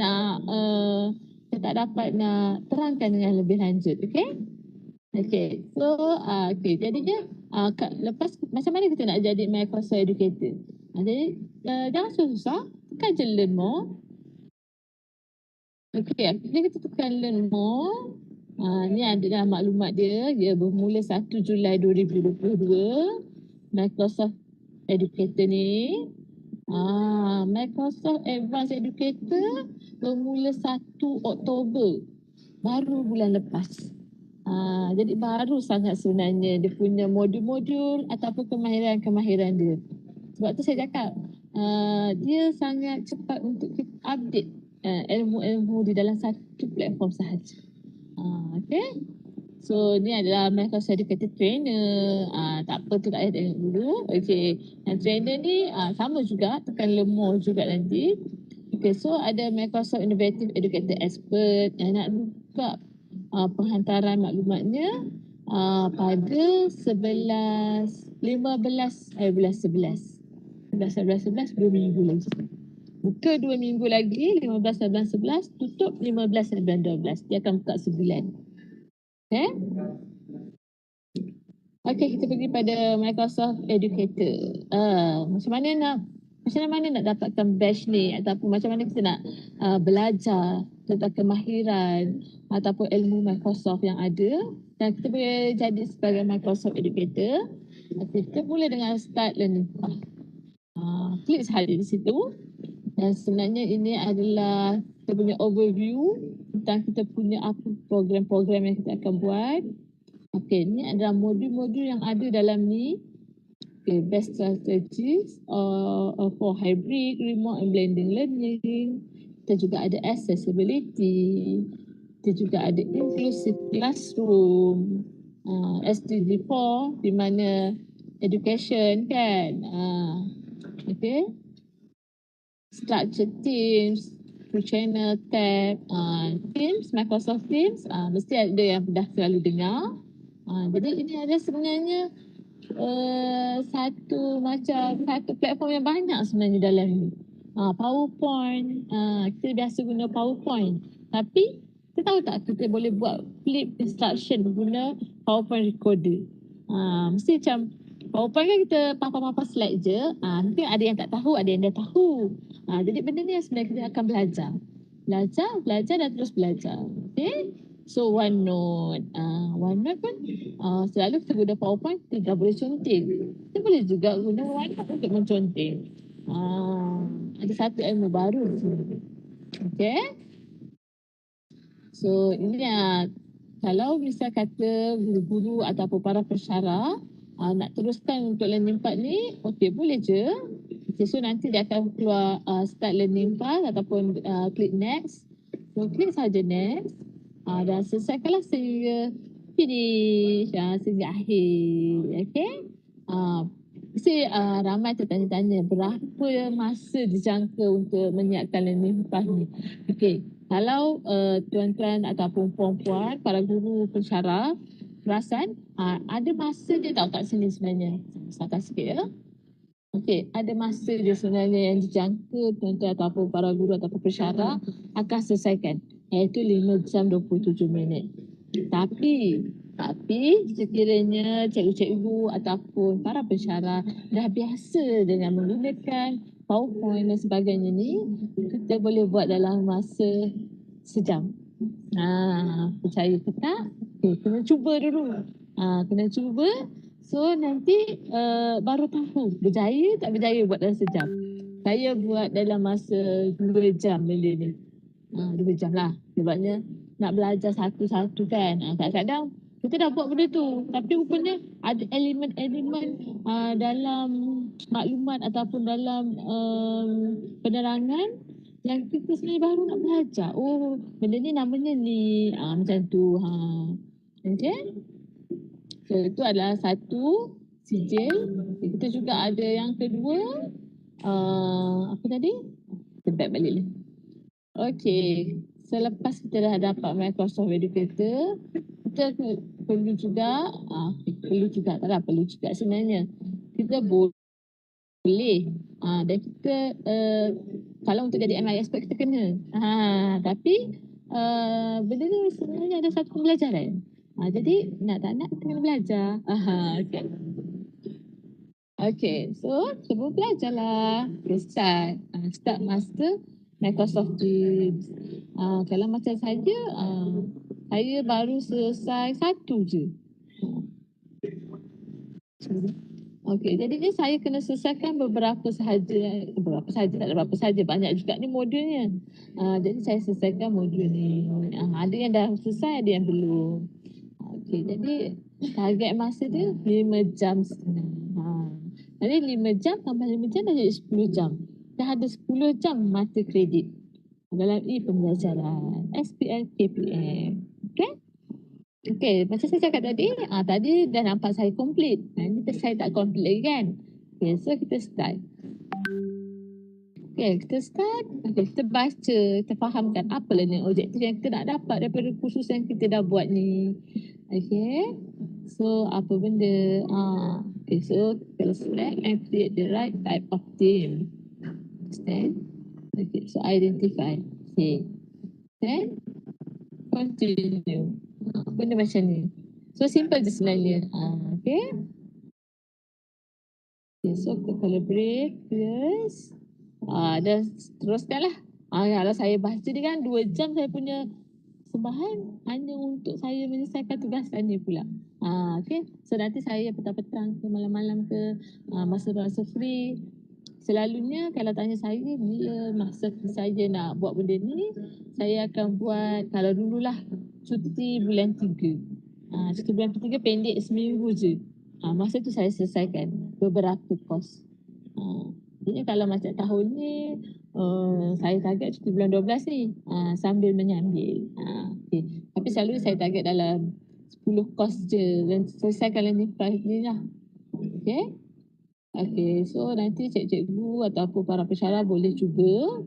nak terangkan dengan lebih lanjut. Okey. Okey. So jadinya lepas macam mana kita nak jadi Microsoft Educator? Jadi jangan susah, tekan je learn more. Okey, jadi kita tekan learn more. Ni adalah maklumat dia. Dia bermula 1 Julai 2022. Microsoft Educator ni. Microsoft Advanced Educator bermula 1 Oktober. Baru bulan lepas. Jadi baru sangat sebenarnya dia punya modul-modul ataupun kemahiran-kemahiran dia. Sebab tu saya cakap dia sangat cepat untuk kita update ilmu-ilmu di dalam satu platform sahaja. Okay. So ni adalah Microsoft Educator Trainer. Tak apa tu tak payah tengok dulu. Okay. Yang trainer ni sama juga, tekan lemah juga nanti. Okay, so ada Microsoft Innovative Educator Expert yang nak buka penghantaran maklumatnya pada 15 bulan 11. 2 minggu lagi. Buka 2 minggu lagi, 15 bulan 11, tutup 15 bulan 12. Dia akan buka sebulan. Okay? Okay, kita pergi pada Microsoft Educator. Macam mana nak dapatkan badge ni ataupun macam mana kita nak belajar tentang kemahiran ataupun ilmu Microsoft yang ada dan kita boleh jadi sebagai Microsoft Educator. Kita mula dengan start learning. Klik sahaja di situ. Dan sebenarnya ini adalah kita punya overview tentang kita punya apa program-program yang kita akan buat. Okey, ini adalah modul-modul yang ada dalam ni. Okay, best strategies for hybrid, remote and blending learning. Kita juga ada accessibility. Kita juga ada inclusive classroom. SDG4 di mana education kan. Okay. Structured teams, through channel, tab, Teams, Microsoft Teams. Mesti ada yang dah selalu dengar. Jadi ini ada sebenarnya satu platform yang banyak sebenarnya dalam ni. PowerPoint, kita biasa guna PowerPoint. Tapi kita tahu tak kita boleh buat flip instruction guna PowerPoint recorder. Mesti macam PowerPoint kan kita papa-papa slide je. Mungkin ada yang tak tahu, ada yang dah tahu. Jadi benda ni sebenarnya kita akan belajar. Belajar dan terus belajar. Okay? So OneNote. OneNote pun selalu kita guna PowerPoint, kita boleh conteng. Kita boleh juga guna OneNote untuk menconteng. Ada satu ilmu baru. Okay? So ini kalau misal kata guru-guru ataupun para pensyarah nak teruskan untuk learning path ni, okay boleh je. Okay, so nanti dia akan keluar start learning path ataupun klik next. So klik saja next. Dan selesaikanlah sehingga finish, sehingga akhir. Okay? Mesti ramai tertanya-tanya berapa masa dijangka untuk menyiapkan learning path ni. Okay, kalau tuan-tuan ataupun puan-puan, para guru pensyarah perasan, ada masa dia tahu kat sini sebenarnya. Sabar sikit ya. Okey, ada masa dia sebenarnya yang dijangka tuan-tuan ataupun para guru ataupun pensyarah akan selesaikan, iaitu 5 jam 27 minit. Tapi sekiranya cikgu-cikgu ataupun para pensyarah dah biasa dengan menggunakan PowerPoint dan sebagainya ni, kita boleh buat dalam masa sejam. Percaya ke tak? Okay, kena cuba dulu. Kena cuba. So nanti baru tahu berjaya tak berjaya buat dalam sejam. Saya buat dalam masa 2 jam benda ni. 2 jam lah. Sebabnya nak belajar satu-satu kan. Kadang-kadang kita dah buat benda tu. Tapi rupanya ada elemen-elemen dalam maklumat ataupun dalam penerangan yang kita sebenarnya baru nak belajar. Oh, benda ni namanya ni. Macam tu. Okay. So, itu adalah satu sijil. Kita juga ada yang kedua. Apa tadi? Kita back balik ni. Okay. Selepas kita dah dapat Microsoft Educator, kita perlu juga sebenarnya. Kita boleh. Dan kita kalau untuk jadi MI expert kita kena. Tapi benda ni sebenarnya ada satu pembelajaran. Jadi nak tak nak kita kena belajar. Okay. Okay, so cuba belajarlah. Start master Microsoft Teams. Kalau macam saya baru selesai satu je. Okey, jadinya saya kena selesaikan beberapa sahaja, banyak juga ni modulnya. Jadi saya selesaikan modul ni. Ada yang dah selesai, ada yang belum. Okey, jadi target masa dia 5 jam setengah. Jadi 5 jam tambah 5 jam dah jadi 10 jam. Dah ada 10 jam mata kredit dalam pembelajaran SPL KPM. Okey? Okey, macam saya cakap tadi dah nampak saya complete. Ini saya tak complete lagi kan? Okay, so kita start. Okay, kita start. Okay, kita baca, kita fahamkan apa learning objektif yang kita nak dapat daripada kursus yang kita dah buat ni. Okay, so apa benda? Okay, so kita select and create the right type of team. Understand? Okay, so identify. Okay, then continue. Benda macam ni. So simple je sebenarnya. Okay. Okay, so kita collaborate. Yes. Dan teruskan lah. Kalau saya baca ni kan 2 jam saya punya sembahan hanya untuk saya menyelesaikan tugasan ni pula. Okay. So nanti saya petang-petang ke malam-malam ke masa-masa free. Selalunya kalau tanya saya bila masa saya nak buat benda ni, saya akan buat kalau dululah cuti bulan 3. Cuti bulan 3 pendek seminggu je. Masa tu saya selesaikan beberapa kos. Jadi kalau macam tahun ni saya target cuti bulan 12 ni sambil menyambil. Okay. Tapi selalu saya target dalam 10 kos je dan selesaikan learning price ni lah. Okay. Okay, so nanti cikgu ataupun para pensyarah boleh cuba.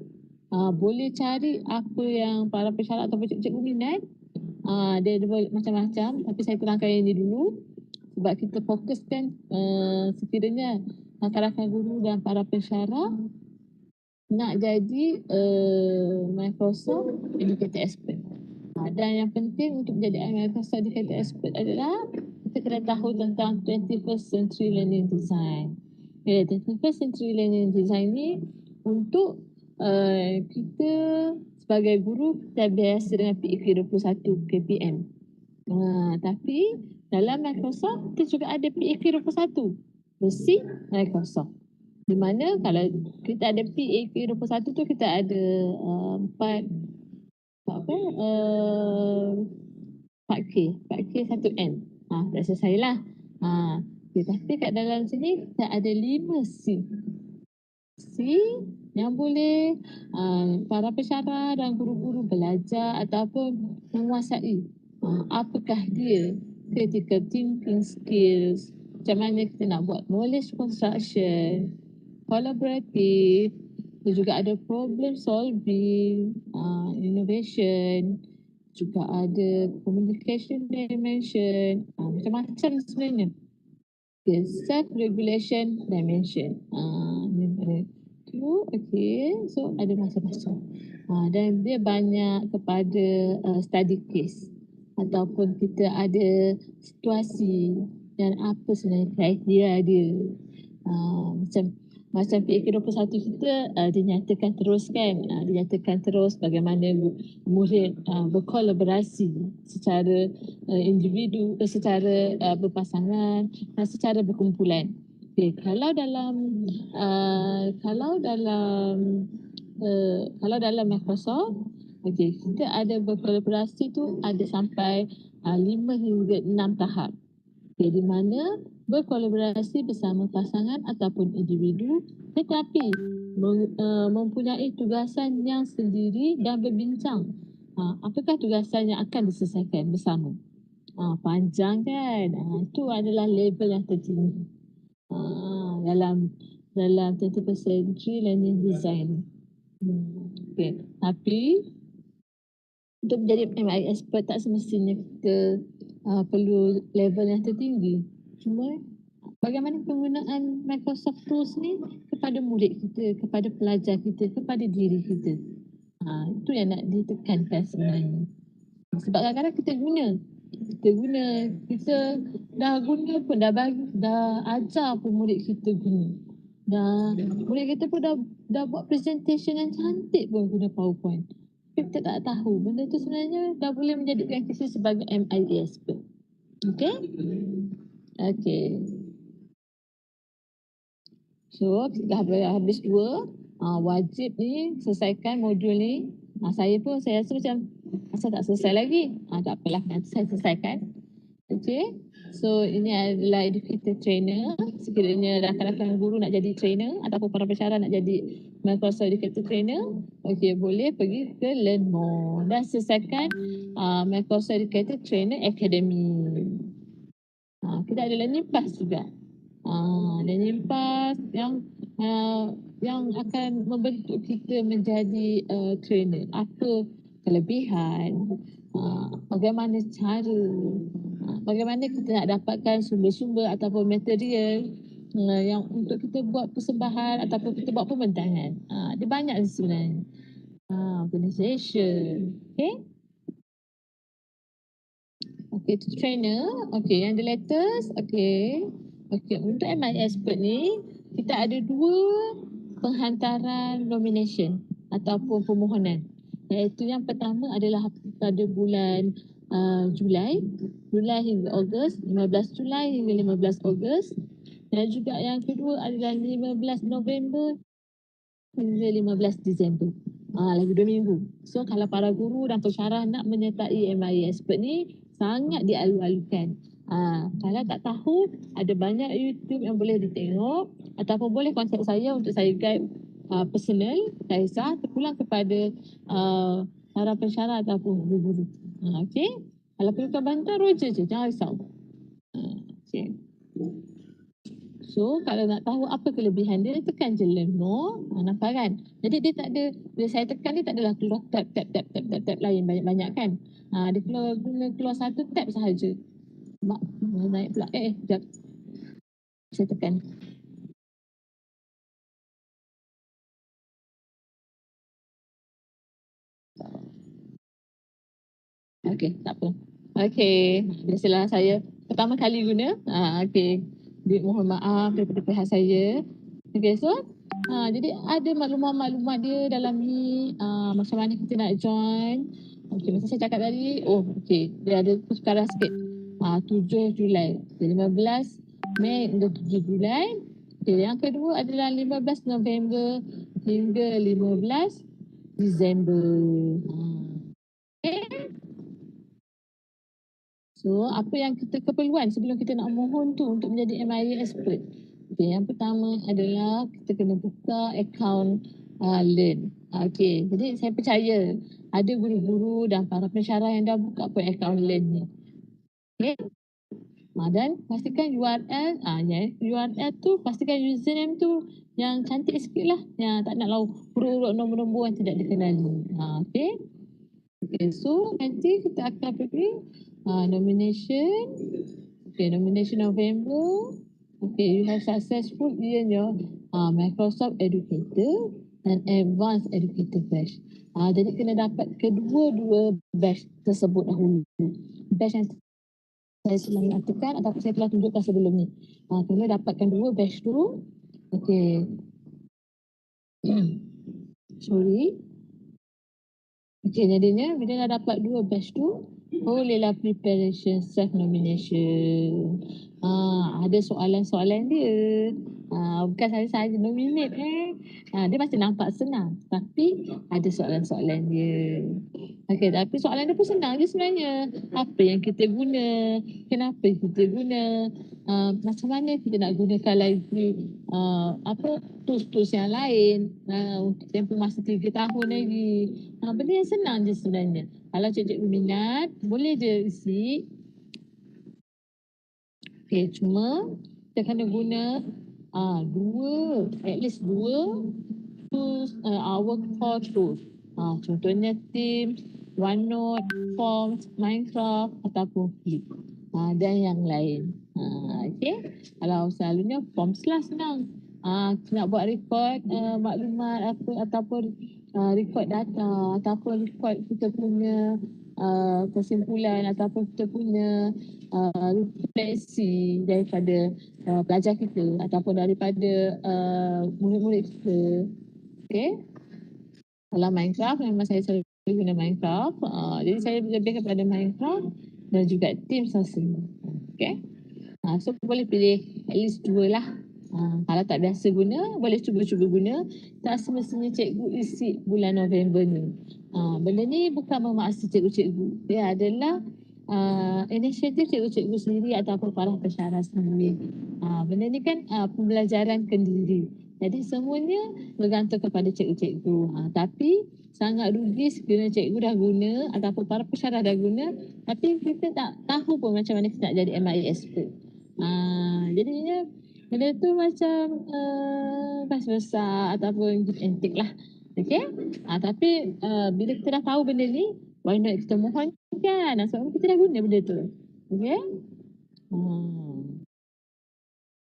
Boleh cari apa yang para pensyarah ataupun cikgu minat. Dia ada macam-macam, tapi saya terangkan yang ini dulu. Sebab kita fokuskan sekiranya rakan-rakan guru dan para pensyarah nak jadi Microsoft Educator Expert. Dan yang penting untuk menjadi Microsoft Educator Expert adalah kita kena tahu tentang 21st Century Learning Design. 21st Century Learning Design ni untuk kita sebagai guru kita biasa dengan PEK 21 KPM. Tapi dalam Microsoft kita juga ada PEK 21 versi Microsoft. Di mana kalau kita ada PEK 21 tu kita ada 4K 1N. Tak selesai lah. Tapi kat dalam sini kita ada 5 C yang boleh para pensyarah dan guru-guru belajar ataupun menguasai apakah dia critical thinking skills, macam mana kita nak buat knowledge construction, collaborative, dan juga ada problem solving, innovation, juga ada communication dimension, macam-macam sebenarnya. Okay, self-regulation dimension. Okay, so ada macam-macam. Dan dia banyak kepada study case ataupun kita ada situasi dan apa sebenarnya kriteria dia. Macam PEK 21 kita dinyatakan terus kan, dinyatakan terus bagaimana murid berkolaborasi secara individu, secara berpasangan dan secara berkumpulan. Okay, kalau dalam Microsoft, okay, kita ada berkolaborasi tu ada sampai 5 hingga 6 tahap. Okay, di mana berkolaborasi bersama pasangan ataupun individu tetapi mempunyai tugasan yang sendiri dan berbincang. Apakah tugasan yang akan diselesaikan bersama? Panjang kan? Itu adalah level yang tertinggi dalam 21st Century Learning Design. Okay. Tapi untuk menjadi MI expert tak semestinya kita perlu level yang tertinggi. Cuma bagaimana penggunaan Microsoft Tools ni kepada murid kita, kepada pelajar kita, kepada diri kita. Itu yang nak ditekankan sebenarnya. Sebab kadang-kadang kita dah guna pun, dah ajar pun murid kita guna. Murid kita pun dah buat presentation yang cantik pun guna PowerPoint. Tapi kita tak tahu benda tu sebenarnya dah boleh menjadikan kita sebagai MIA expert. Okay. So kita habis 2, wajib ni selesaikan modul ni. Saya rasa macam asal tak selesai lagi. Tak apalah, nanti saya selesaikan. Okay. So ini adalah educator trainer. Sekiranya rakan-rakan guru nak jadi trainer ataupun para pensyarah nak jadi Microsoft Educator trainer, okay, boleh pergi ke Learn More dan selesaikan Microsoft Educator Trainer Academy. Kita ada learning pass juga. Learning pass yang akan membentuk kita menjadi trainer. Apa kelebihan, bagaimana cara, bagaimana kita nak dapatkan sumber-sumber ataupun material yang untuk kita buat persembahan ataupun kita buat pembentangan. Dia banyak sebenarnya. Organisation. Okay, to trainer. Okay, yang the latest. Okay, untuk MI expert ni, kita ada 2 penghantaran nomination ataupun permohonan. Iaitu yang pertama adalah pada bulan Julai hingga Ogos, 15 Julai hingga 15 Ogos. Dan juga yang kedua adalah 15 November hingga 15 Disember. Lagi 2 minggu. So kalau para guru dan pensyarah nak menyertai MIA expert ni, sangat dialu-alukan. Kalau tak tahu, ada banyak YouTube yang boleh ditengok ataupun boleh kontak saya untuk saya guide personal. Tak kisah, terpulang kepada para pensyarah ataupun guru-guru. Okey. Kalau perlukan bantuan, roger je. Jangan risau. Okey. So, kalau nak tahu apa kelebihan dia, tekan je learn more. Nampak kan? Jadi dia tak ada, bila saya tekan dia tak adalah keluar tab lain banyak-banyak kan. Dia keluar satu tab sahaja. Naik pula. Sekejap. Saya tekan. Okey, tak apa. Okey, biasalah saya pertama kali guna. Okey. Mohon maaf daripada pihak saya. Okey, so jadi ada maklumat-maklumat dia dalam ni, macam mana kita nak join. Okey, macam saya cakap tadi, okey, dia ada pertukaran sikit. 7 Julai, 15 Mei hingga 7 Julai. Okey, yang kedua adalah 15 November hingga 15 Disember. Okay. So, apa yang kita keperluan sebelum kita nak mohon tu untuk menjadi MIA expert? Okay, yang pertama adalah kita kena buka akaun Learn. Okay, jadi saya percaya ada guru-guru dan para pensyarah yang dah buka pun akaun Learn ni. Okay. Dan pastikan URL, URL tu pastikan username tu yang cantik sikit lah. Yang tak nak huruf-huruf nombor-nombor yang tidak dikenali. Okay. Okay, so nanti kita akan pergi nomination. Okay, nomination November. Okay, you have successful in your Microsoft Educator dan Advanced Educator batch. Jadi kena dapat kedua-dua batch tersebut dahulu. Batch yang saya sedang nyatakan ataupun saya telah tunjukkan sebelum ni. Kena dapatkan dua batch dulu. Okay. Sorry. Okay, jadinya bila dah dapat dua batch tu, bolehlah preparation self-nomination. Ada soalan-soalan dia. Bukan saja nominate dia macam nampak senang. Tapi ada soalan-soalan dia. Okay, tapi soalan dia pun senang je sebenarnya. Apa yang kita guna? Kenapa kita guna? Macam mana kita nak gunakan lagi tools-tools yang lain untuk tempoh masa 3 tahun lagi. Benda yang senang je sebenarnya. Kalau cikgu minat, boleh je isi. Okay, cuma kita kena guna at least dua tools, our core tools. Contohnya Teams, OneNote, Forms, Minecraft ataupun Flip. Dan yang lain. Okay. Kalau selalunya Forms lah senang. Nak buat record maklumat ataupun record data ataupun record kita punya kesimpulan ataupun kita punya refleksi daripada pelajar kita ataupun daripada murid-murid kita. Okay. Kalau Minecraft, memang saya selalu guna Minecraft. Jadi saya lebih kepada Minecraft dan juga Teams rasanya. Okay. So boleh pilih at least dua lah. Kalau tak biasa guna, boleh cuba-cuba guna. Tak semestinya cikgu isi bulan November ni. Benda ni bukan memaksa cikgu-cikgu. Dia adalah inisiatif cikgu-cikgu sendiri ataupun para pensyarah sendiri. Benda ni kan pembelajaran kendiri. Jadi semuanya bergantung kepada cikgu-cikgu. Tapi sangat rugi sekiranya cikgu dah guna ataupun para pensyarah dah guna, tapi kita tak tahu pun macam mana kita nak jadi MIA expert. Jadinya benda tu macam besar ataupun give and take lah. Okay? Tapi bila kita dah tahu benda ni, why not kita mohon kan? Sebab kita dah guna benda tu. Okay?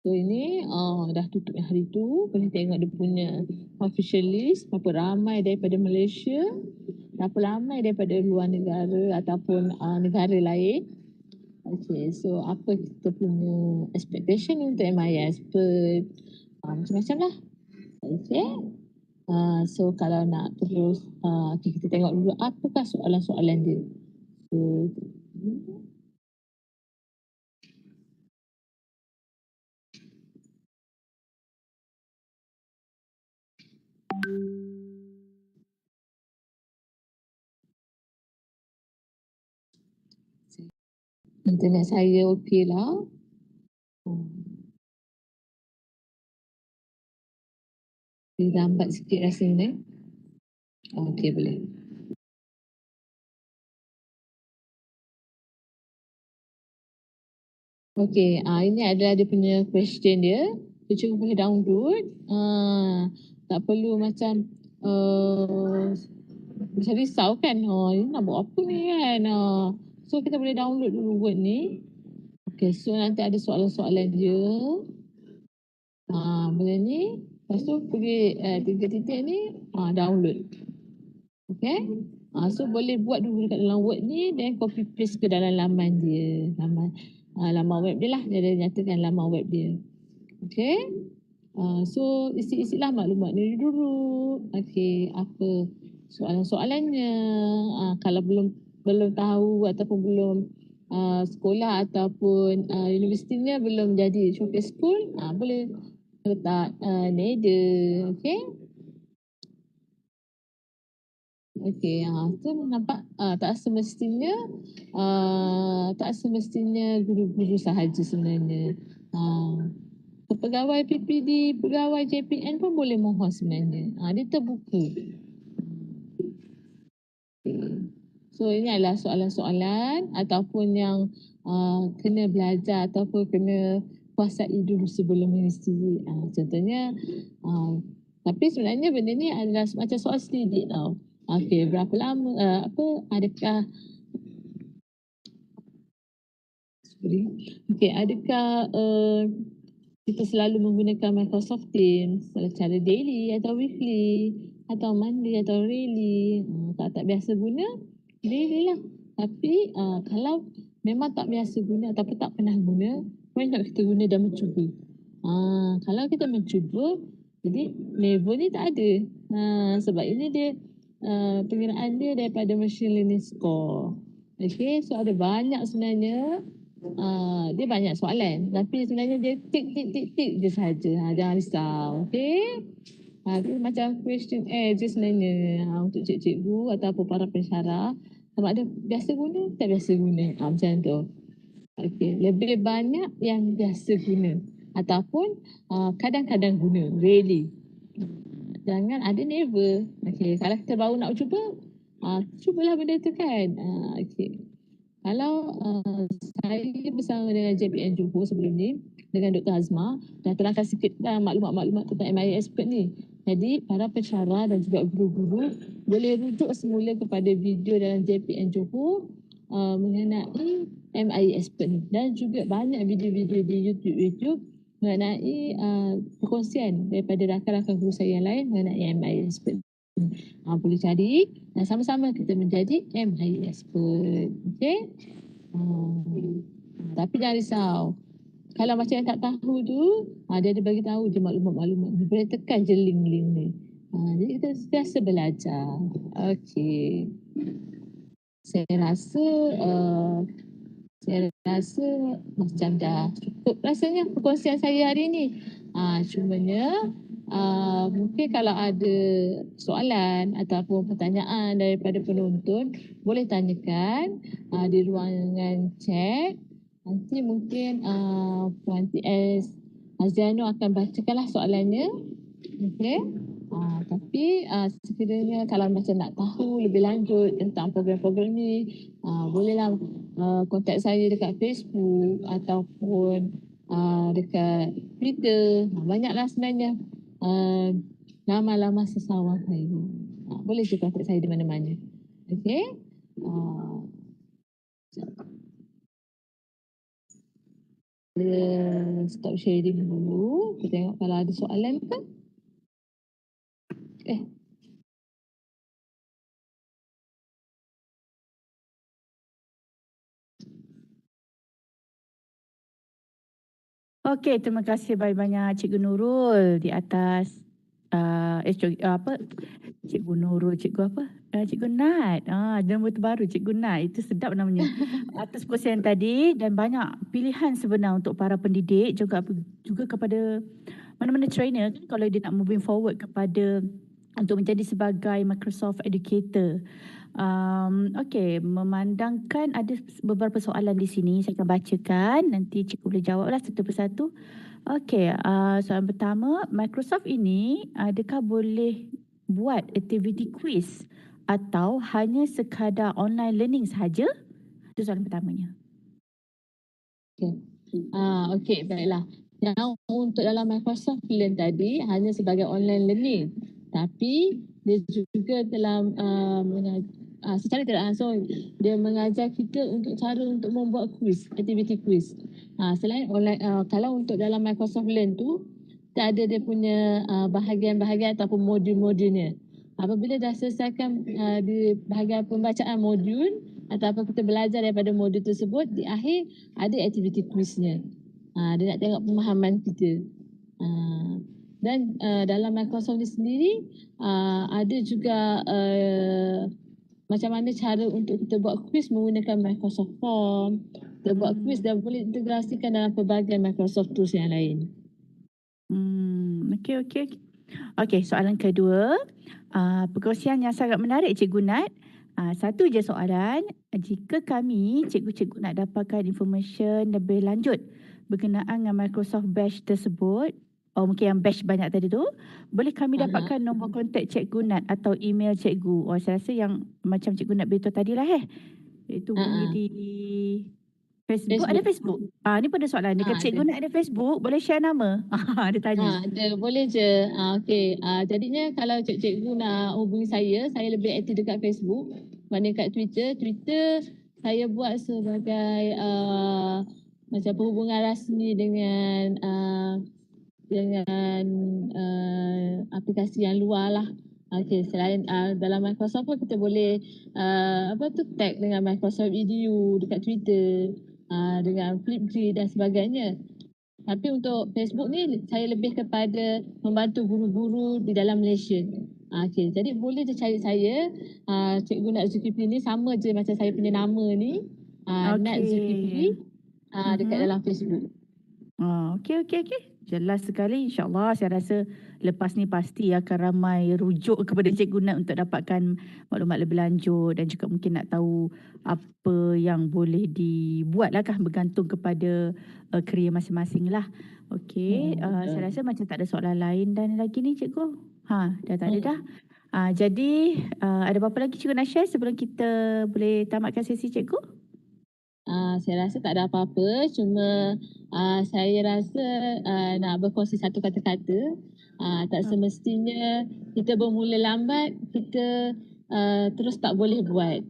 So ini dah tutup hari tu. Boleh tengok dia punya official list. Berapa ramai daripada Malaysia. Berapa ramai daripada luar negara ataupun negara lain. Okay, so apa kita punya expectation untuk MIA expert? Macam-macam lah. Okay. So kalau nak terus, kita tengok dulu apakah soalan-soalan dia. So, Internet saya okey lah. Dia lambat sikit rasanya. Okey, boleh. Okey, ini adalah dia punya question dia. Cikgu boleh download. Tak perlu macam macam risau kan. Ini nak buat apa ni kan. So kita boleh download dulu word ni. Okey, so nanti ada soalan-soalan dia. Benda ni. Lepas tu pergi 3 titik ni, download. Okey. So boleh buat dulu dekat dalam word ni dan copy paste ke dalam laman dia. Laman web dia lah. Dia ada nyatakan laman web dia. Okey. So isi-isilah maklumat ni dulu. Okey, apa soalan-soalannya. Kalau belum tahu ataupun belum sekolah ataupun universitinya belum jadi showcase school, boleh letak Nadia. Okey. Okey, so nampak tak semestinya guru-guru sahaja sebenarnya. Pegawai PPD, pegawai JPN pun boleh mohon sebenarnya. Dia terbuka. So ini adalah soalan-soalan ataupun yang kena belajar ataupun kena kuasai dulu sebelum mengisi. Contohnya, tapi sebenarnya benda ni adalah macam soal selidik tau. Okey, berapa lama, adakah kita selalu menggunakan Microsoft Teams secara daily atau weekly atau monthly atau daily. Kalau tak biasa guna, daily lah. Tapi kalau memang tak biasa guna ataupun tak pernah guna, why not kita guna dan mencuba. Kalau kita mencuba, jadi level ni tak ada. Sebab ini dia pengiraan dia daripada machine learning score. Okay, so ada banyak sebenarnya. Dia banyak soalan, tapi sebenarnya dia tik je saja. Jangan risau. Okay. Itu macam question je sebenarnya untuk cikgu ataupun para pensyarah. Sama ada biasa guna, tak biasa guna. Macam tu. Okay. Lebih banyak yang biasa guna ataupun kadang-kadang guna. Really. Jangan ada never. Okay. Kalau kita baru nak cuba, cubalah benda tu kan. Okay. Kalau saya bersama dengan JPN Johor sebelum ni dengan Dr. Azma dah terangkan sikit maklumat-maklumat tentang MIA Expert ni. Jadi para pensyarah dan juga guru-guru boleh rujuk semula kepada video dalam JPN Johor mengenai MIA Expert ni dan juga banyak video-video di YouTube mengenai perkongsian daripada rakan-rakan guru saya yang lain mengenai MIA Expert. Boleh cari dan sama-sama kita menjadi MIA Expert. Okay. Tapi jangan risau. Kalau macam yang tak tahu tu, dia ada bagi tahu je maklumat-maklumat. Boleh tekan je link-link ni. Jadi kita biasa belajar. Okay. Saya rasa macam dah cukup rasanya perkongsian saya hari ni. Cumanya mungkin kalau ada soalan ataupun pertanyaan daripada penonton, boleh tanyakan di ruangan chat. Nanti mungkin Puan TS Aziano akan bacakanlah soalannya. Okey. Tapi sekiranya kalau macam nak tahu lebih lanjut tentang program-program ni, bolehlah kontak saya dekat Facebook ataupun dekat Twitter. Banyaklah sebenarnya nama-nama sesawang saya. Boleh je kontak saya di mana-mana. Okey. Stop sharing dulu. Kita tengok kalau ada soalan ke. Okey, terima kasih banyak Cikgu Nurul di atas Cikgu Nurul, Cikgu apa? Cikgu Nat. Nama terbaru Cikgu Nat. Itu sedap namanya. Atas perkongsian tadi dan banyak pilihan sebenar untuk para pendidik juga kepada mana-mana trainer kan, kalau dia nak moving forward kepada untuk menjadi sebagai Microsoft Educator. Okey, memandangkan ada beberapa soalan di sini, saya akan bacakan. Nanti cikgu boleh jawablah satu persatu. Okey, soalan pertama, Microsoft ini adakah boleh buat aktiviti quiz atau hanya sekadar online learning sahaja? Itu soalan pertamanya. Okey, baiklah. Yang untuk dalam Microsoft Learn tadi hanya sebagai online learning. Tapi dia juga dalam secara tidak langsung dia mengajar kita untuk cara untuk membuat quiz, aktiviti quiz. Selain online, kalau untuk dalam Microsoft Learn tu kita ada dia punya bahagian-bahagian ataupun modul-modulnya. Apabila dah selesaikan di bahagian pembacaan modul ataupun kita belajar daripada modul tersebut, di akhir ada aktiviti quiznya. Dia nak tengok pemahaman kita. Dan dalam Microsoft ni sendiri ada juga macam mana cara untuk kita buat quiz menggunakan Microsoft Form. Kita buat quiz dan boleh integrasikan dalam pelbagai Microsoft tools yang lain. Okey, soalan kedua. Perkongsian yang sangat menarik Cikgu Nat. Satu je soalan. Jika kami, cikgu-cikgu nak dapatkan information lebih lanjut berkenaan dengan Microsoft Badge tersebut, mungkin yang badge banyak tadi tu, boleh kami dapatkan nombor kontak Cikgu Nat atau email Cikgu? Saya rasa yang macam Cikgu Nat beritahu tadi lah Itu boleh di Facebook. Ada Facebook? Ni pada soalan. Dekat Cikgu Nat ada Facebook, boleh share nama? Dia tanya. Boleh je. Okey. Jadinya kalau cikgu nak hubungi saya lebih aktif dekat Facebook. Mana kat Twitter. Twitter saya buat sebagai macam perhubungan rasmi dengan aplikasi yang luar lah. Okey, selain dalam Microsoft pun kita boleh tag dengan Microsoft Edu dekat Twitter, dengan Flipgrid dan sebagainya. Tapi untuk Facebook ni saya lebih kepada membantu guru-guru di dalam Malaysia. Okey, jadi boleh je cari saya, Cikgu Nat Zulkipli ni sama je macam saya punya nama ni, Nat Zulkipli, dekat dalam Facebook. Okey. Jelas sekali, insyaAllah. Saya rasa lepas ni pasti akan ramai rujuk kepada Cikgu Nat untuk dapatkan maklumat lebih lanjut dan juga mungkin nak tahu apa yang boleh dibuat lah bergantung kepada kerja masing-masing lah. Okey, saya rasa macam tak ada soalan lain dan lagi ni Cikgu. Dah tak ada dah. Jadi ada apa-apa lagi Cikgu nak share sebelum kita boleh tamatkan sesi Cikgu? Saya rasa tak ada apa-apa, cuma saya rasa nak berkongsi satu kata-kata. Tak semestinya kita bermula lambat, kita terus tak boleh buat.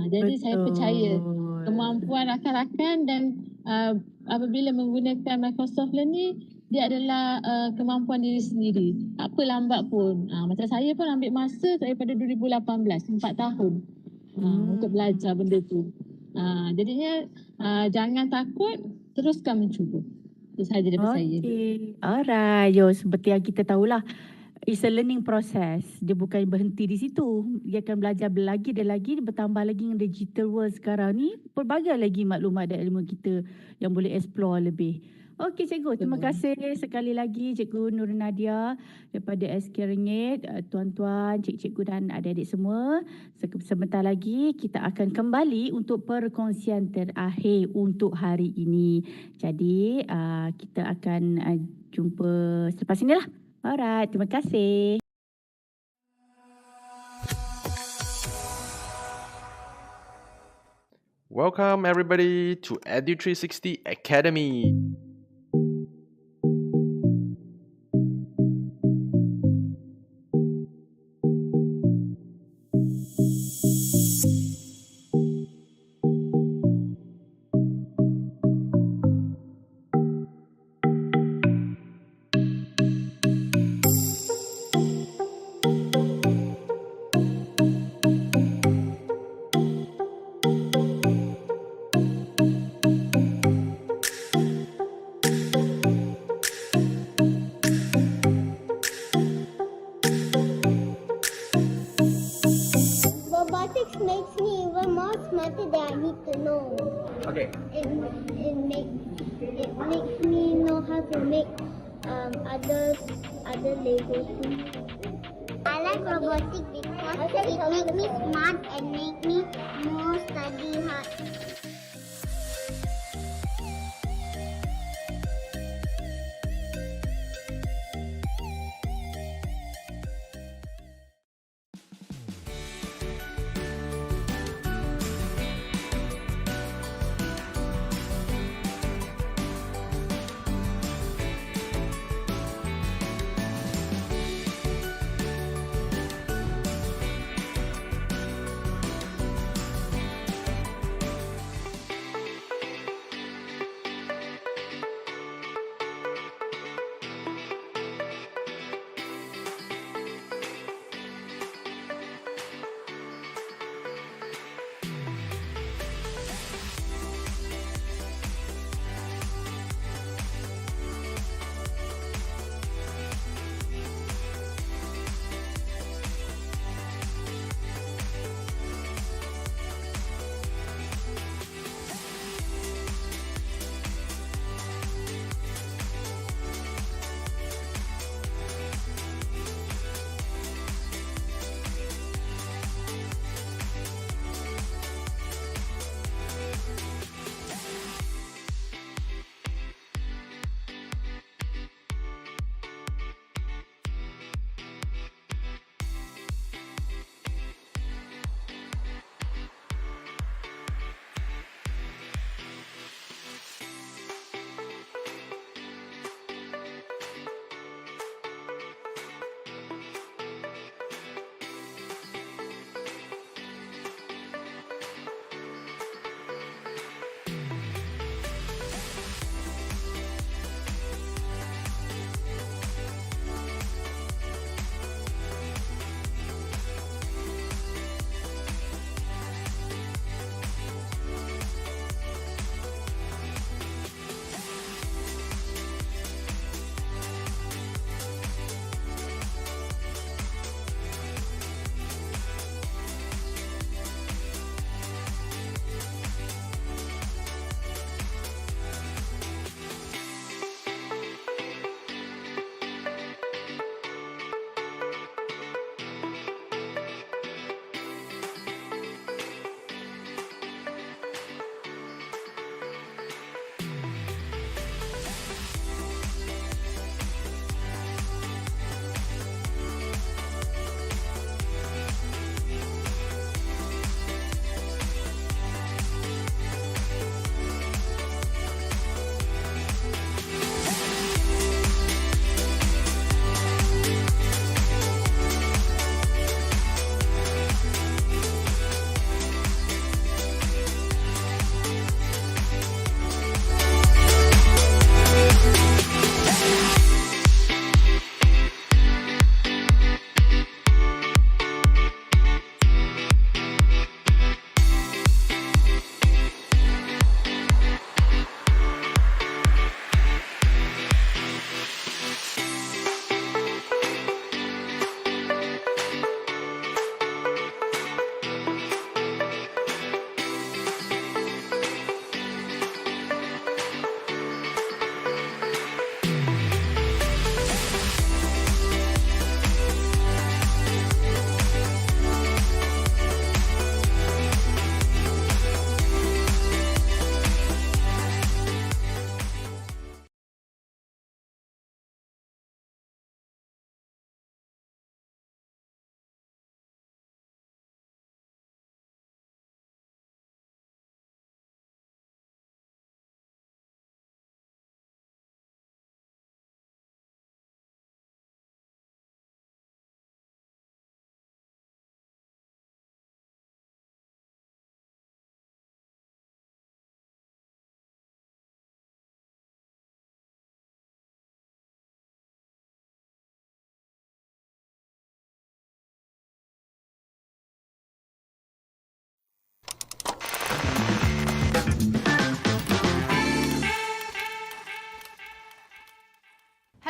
Jadi saya percaya kemampuan rakan-rakan dan apabila menggunakan Microsoft Learn ni, dia adalah kemampuan diri sendiri. Tak apa lambat pun. Macam saya pun ambil masa daripada 2018, 4 tahun untuk belajar benda tu. Jadinya jangan takut, teruskan mencuba. Itu sahaja daripada saya. Alright, seperti yang kita tahulah, it's a learning process. Dia bukan berhenti di situ. Dia akan belajar lagi dan lagi, bertambah lagi dengan digital world sekarang ni. Pelbagai lagi maklumat dan ilmu kita yang boleh explore lebih. Okey Cikgu, terima kasih sekali lagi Cikgu Nurul Nadia daripada SK Rengit, tuan-tuan, cikgu dan adik-adik semua. Sebentar lagi kita akan kembali untuk perkongsian terakhir untuk hari ini. Jadi kita akan jumpa selepas inilah. Alright, terima kasih. Welcome everybody to Edu360 Academy. Robotics makes me even more smarter than I need to know. Okay. It makes me know how to make other Legos too. I robotic because it makes me smart and make me more study hard.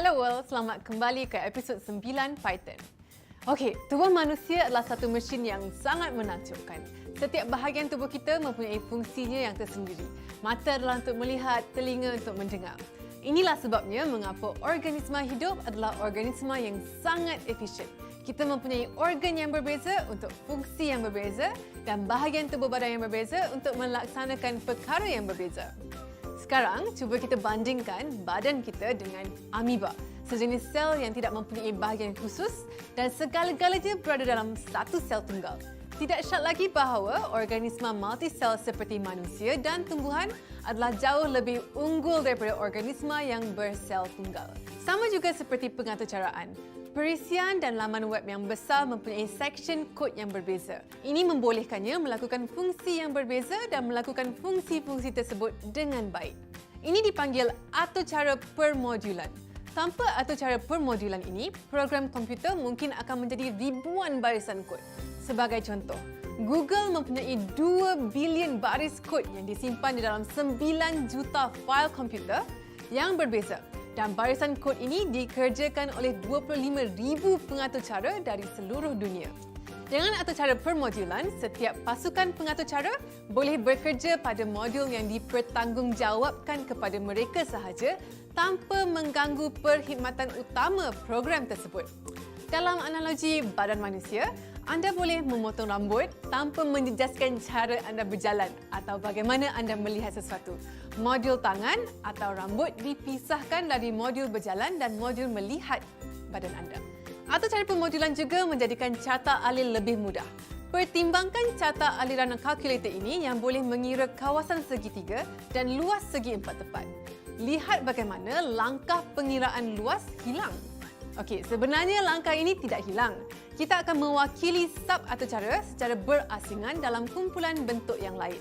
Hello world, selamat kembali ke episod 9 Python. Okey, tubuh manusia adalah satu mesin yang sangat menakjubkan. Setiap bahagian tubuh kita mempunyai fungsinya yang tersendiri. Mata adalah untuk melihat, telinga untuk mendengar. Inilah sebabnya mengapa organisma hidup adalah organisma yang sangat efisien. Kita mempunyai organ yang berbeza untuk fungsi yang berbeza dan bahagian tubuh badan yang berbeza untuk melaksanakan perkara yang berbeza. Sekarang, cuba kita bandingkan badan kita dengan amoeba, sejenis sel yang tidak mempunyai bahagian khusus dan segala-galanya berada dalam satu sel tunggal. Tidak syak lagi bahawa organisma multisel seperti manusia dan tumbuhan adalah jauh lebih unggul daripada organisma yang bersel tunggal. Sama juga seperti pengaturcaraan. Perisian dan laman web yang besar mempunyai section kod yang berbeza. Ini membolehkannya melakukan fungsi yang berbeza dan melakukan fungsi-fungsi tersebut dengan baik. Ini dipanggil atur cara permodulan. Tanpa atur cara permodulan ini, program komputer mungkin akan menjadi ribuan barisan kod. Sebagai contoh, Google mempunyai 2 bilion baris kod yang disimpan di dalam 9 juta fail komputer yang berbeza. Dan barisan kod ini dikerjakan oleh 25,000 pengatur cara dari seluruh dunia. Dengan atur cara permodulan, setiap pasukan pengatur cara boleh bekerja pada modul yang dipertanggungjawabkan kepada mereka sahaja tanpa mengganggu perkhidmatan utama program tersebut. Dalam analogi badan manusia, anda boleh memotong rambut tanpa menjejaskan cara anda berjalan atau bagaimana anda melihat sesuatu. Modul tangan atau rambut dipisahkan dari modul berjalan dan modul melihat badan anda. Atur cara pemodulan juga menjadikan carta alir lebih mudah. Pertimbangkan carta aliran kalkulator ini yang boleh mengira kawasan segitiga dan luas segi empat tepat. Lihat bagaimana langkah pengiraan luas hilang. Okey, sebenarnya langkah ini tidak hilang. Kita akan mewakili sub atur cara secara berasingan dalam kumpulan bentuk yang lain.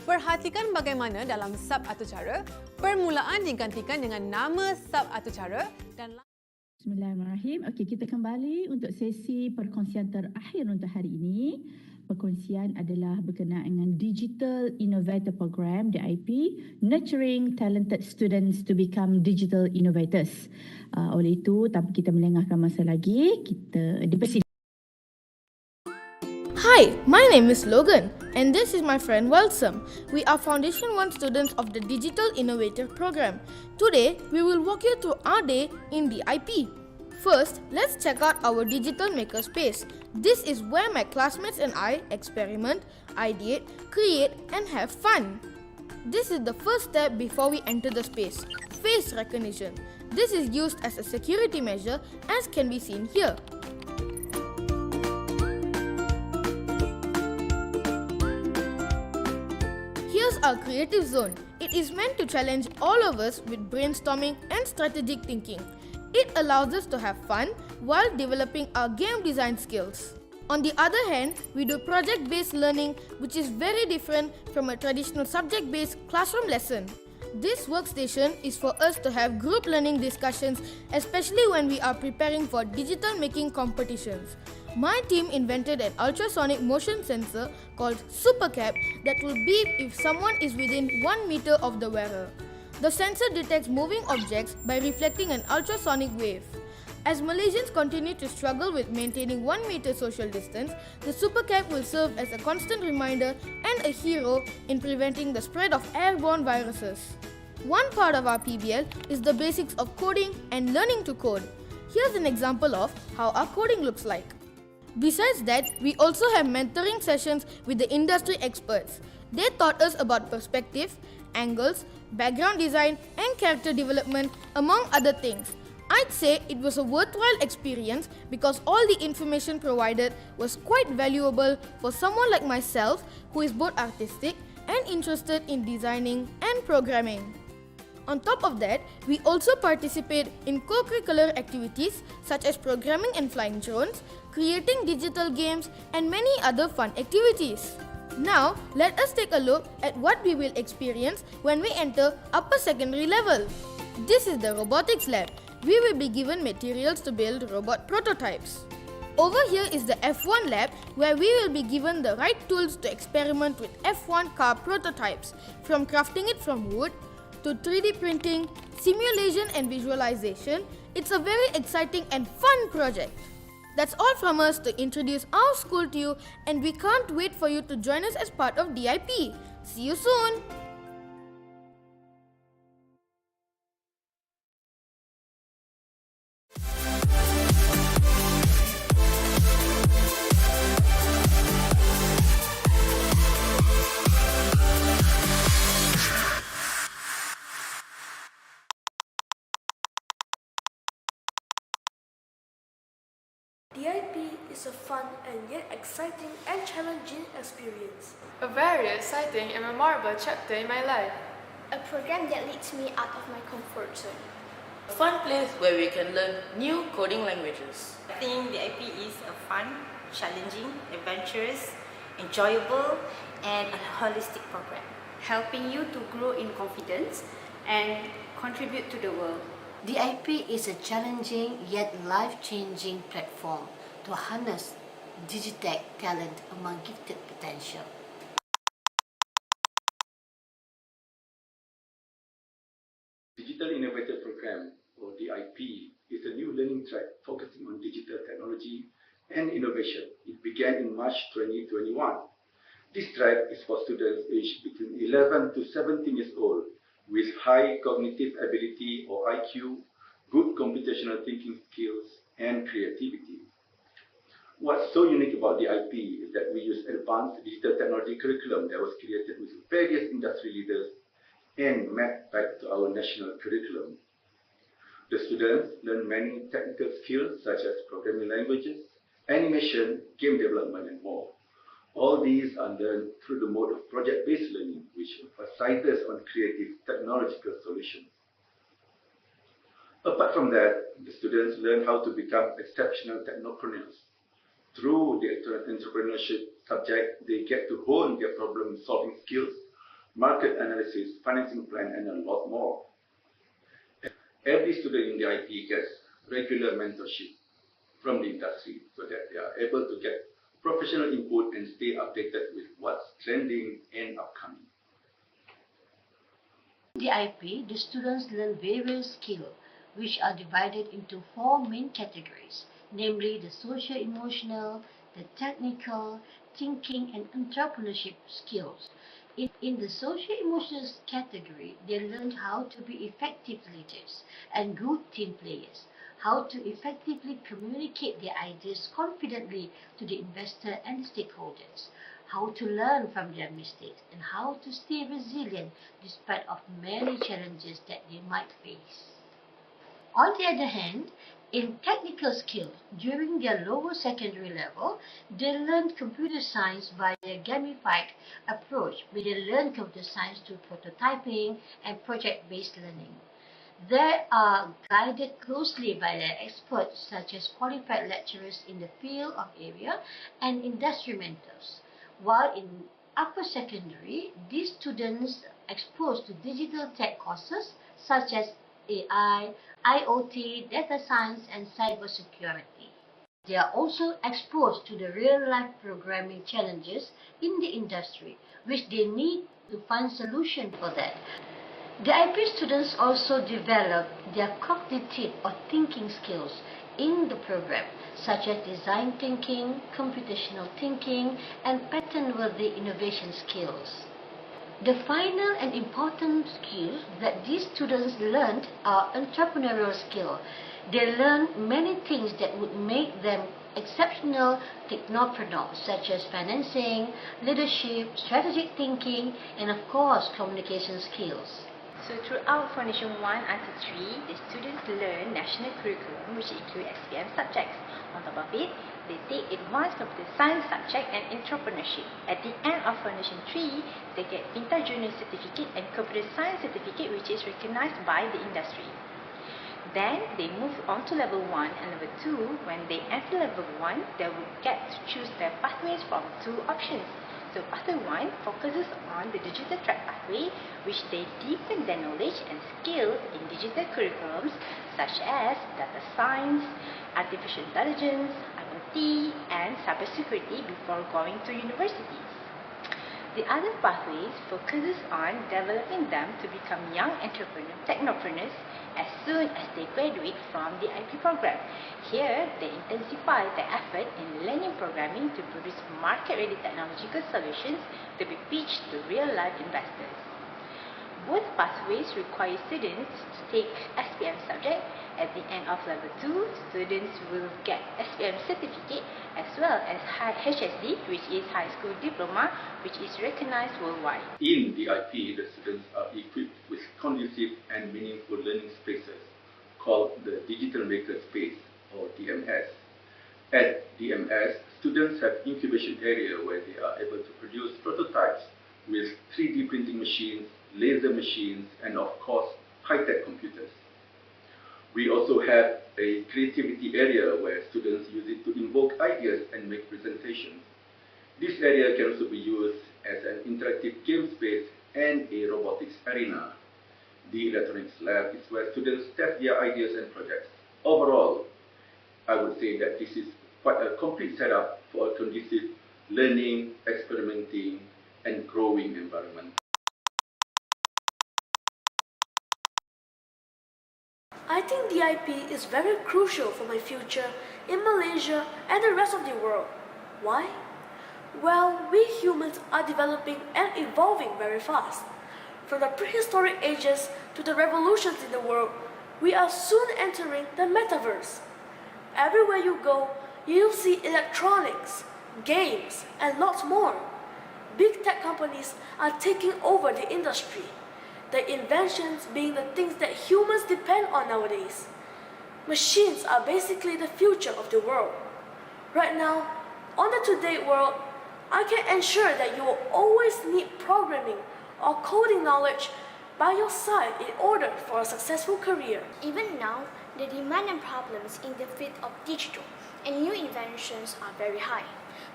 Perhatikan bagaimana dalam sub atur cara, permulaan digantikan dengan nama sub atur cara dan Bismillahirrahmanirrahim. Okey, kita kembali untuk sesi perkongsian terakhir untuk hari ini. Perkongsian adalah berkenaan dengan Digital Innovator Program DIP, Nurturing Talented Students to Become Digital Innovators. Oleh itu, tanpa kita melengahkan masa lagi, kita dipersilakan. Hi, my name is Logan and this is my friend Welsam. We are Foundation 1 students of the Digital Innovator program. Today, we will walk you through our day in DIP. First, let's check out our digital makerspace. This is where my classmates and I experiment, ideate, create and have fun. This is the first step before we enter the space, face recognition. This is used as a security measure as can be seen here. Here's our creative zone. It is meant to challenge all of us with brainstorming and strategic thinking. It allows us to have fun while developing our game design skills. On the other hand, we do project-based learning, which is very different from a traditional subject-based classroom lesson. This workstation is for us to have group learning discussions, especially when we are preparing for digital making competitions. My team invented an ultrasonic motion sensor called SuperCap that will beep if someone is within 1 meter of the wearer. The sensor detects moving objects by reflecting an ultrasonic wave. As Malaysians continue to struggle with maintaining 1 meter social distance, the SuperCap will serve as a constant reminder and a hero in preventing the spread of airborne viruses. One part of our PBL is the basics of coding and learning to code. Here's an example of how our coding looks like. Besides that, we also have mentoring sessions with the industry experts. They taught us about perspective, angles, background design and character development, among other things. I'd say it was a worthwhile experience because all the information provided was quite valuable for someone like myself who is both artistic and interested in designing and programming. On top of that, we also participate in co-curricular activities such as programming and flying drones, creating digital games and many other fun activities. Now, let us take a look at what we will experience when we enter upper secondary level. This is the robotics lab. We will be given materials to build robot prototypes. Over here is the F1 lab where we will be given the right tools to experiment with F1 car prototypes, from crafting it from wood to 3D printing, simulation and visualization. It's a very exciting and fun project. That's all from us to introduce our school to you, and we can't wait for you to join us as part of DIP. See you soon! is a fun and yet exciting and challenging experience. A very exciting and memorable chapter in my life. A program that leads me out of my comfort zone. A fun place where we can learn new coding languages. I think the IP is a fun, challenging, adventurous, enjoyable, and a holistic program, helping you to grow in confidence and contribute to the world. The IP is a challenging yet life-changing platform to harness digitech talent among gifted potential. Digital Innovator Program, or DIP, is a new learning track focusing on digital technology and innovation. It began in March 2021. This track is for students aged between 11 to 17 years old with high cognitive ability or IQ, good computational thinking skills, and creativity. What's so unique about DIP is that we use advanced digital technology curriculum that was created with various industry leaders and mapped back to our national curriculum. The students learn many technical skills such as programming languages, animation, game development, and more. All these are learned through the mode of project-based learning, which emphasizes on creative technological solutions. Apart from that, the students learn how to become exceptional technopreneurs. Through the entrepreneurship subject, they get to hone their problem-solving skills, market analysis, financing plan, and a lot more. Every student in the IP gets regular mentorship from the industry so that they are able to get professional input and stay updated with what's trending and upcoming. In the IP, the students learn various skills which are divided into 4 main categories, namely the social-emotional, the technical, thinking, and entrepreneurship skills. In the social-emotional category, they learned how to be effective leaders and good team players, how to effectively communicate their ideas confidently to the investor and stakeholders, how to learn from their mistakes, and how to stay resilient despite of many challenges that they might face. On the other hand, in technical skills, during their lower secondary level, they learn computer science via a gamified approach, where they learn computer science through prototyping and project-based learning. They are guided closely by their experts, such as qualified lecturers in the field of area and industry mentors. While in upper secondary, these students are exposed to digital tech courses such as AI, IoT, data science, and cybersecurity. They are also exposed to the real-life programming challenges in the industry, which they need to find solutions for that. The IP students also develop their cognitive or thinking skills in the program, such as design thinking, computational thinking, and pattern-worthy innovation skills. The final and important skills that these students learned are entrepreneurial skills. They learn many things that would make them exceptional technopreneurs, such as financing, leadership, strategic thinking, and of course, communication skills. So throughout Foundation 1 until 3, the students learn national curriculum which include SPM subjects. On top of it, they take advanced computer science subject and entrepreneurship. At the end of Foundation 3, they get Pintar Junior Certificate and Computer Science Certificate, which is recognized by the industry. Then they move on to level 1 and level 2. When they enter level 1, they will get to choose their pathways from 2 options. So pathway 1 focuses on the digital track pathway, which they deepen their knowledge and skills in digital curriculums such as data science, artificial intelligence, IoT, and cybersecurity before going to universities. The other pathways focuses on developing them to become young technopreneurs as soon as they graduate from the IP program. Here, they intensify their effort in learning programming to produce market-ready technological solutions to be pitched to real-life investors. Both pathways require students to take SPM subject. At the end of level 2, students will get SPM certificate as well as HSD, which is High School Diploma, which is recognized worldwide. In the IP, the students are equipped with conducive and meaningful learning spaces called the Digital Maker Space, or DMS. At DMS, students have incubation area where they are able to produce prototypes with 3D printing machines, laser machines, and of course, high-tech computers. We also have a creativity area where students use it to invoke ideas and make presentations. This area can also be used as an interactive game space and a robotics arena. The electronics lab is where students test their ideas and projects. Overall, I would say that this is quite a complete setup for a conducive learning, experimenting, and growing environment. I think the IP is very crucial for my future in Malaysia and the rest of the world. Why? Well, we humans are developing and evolving very fast. From the prehistoric ages to the revolutions in the world, we are soon entering the metaverse. Everywhere you go, you'll see electronics, games, and lots more. Big tech companies are taking over the industry. The inventions being the things that humans depend on nowadays. Machines are basically the future of the world. Right now, on the today world, I can ensure that you will always need programming or coding knowledge by your side in order for a successful career. Even now, the demand and problems in the field of digital and new inventions are very high.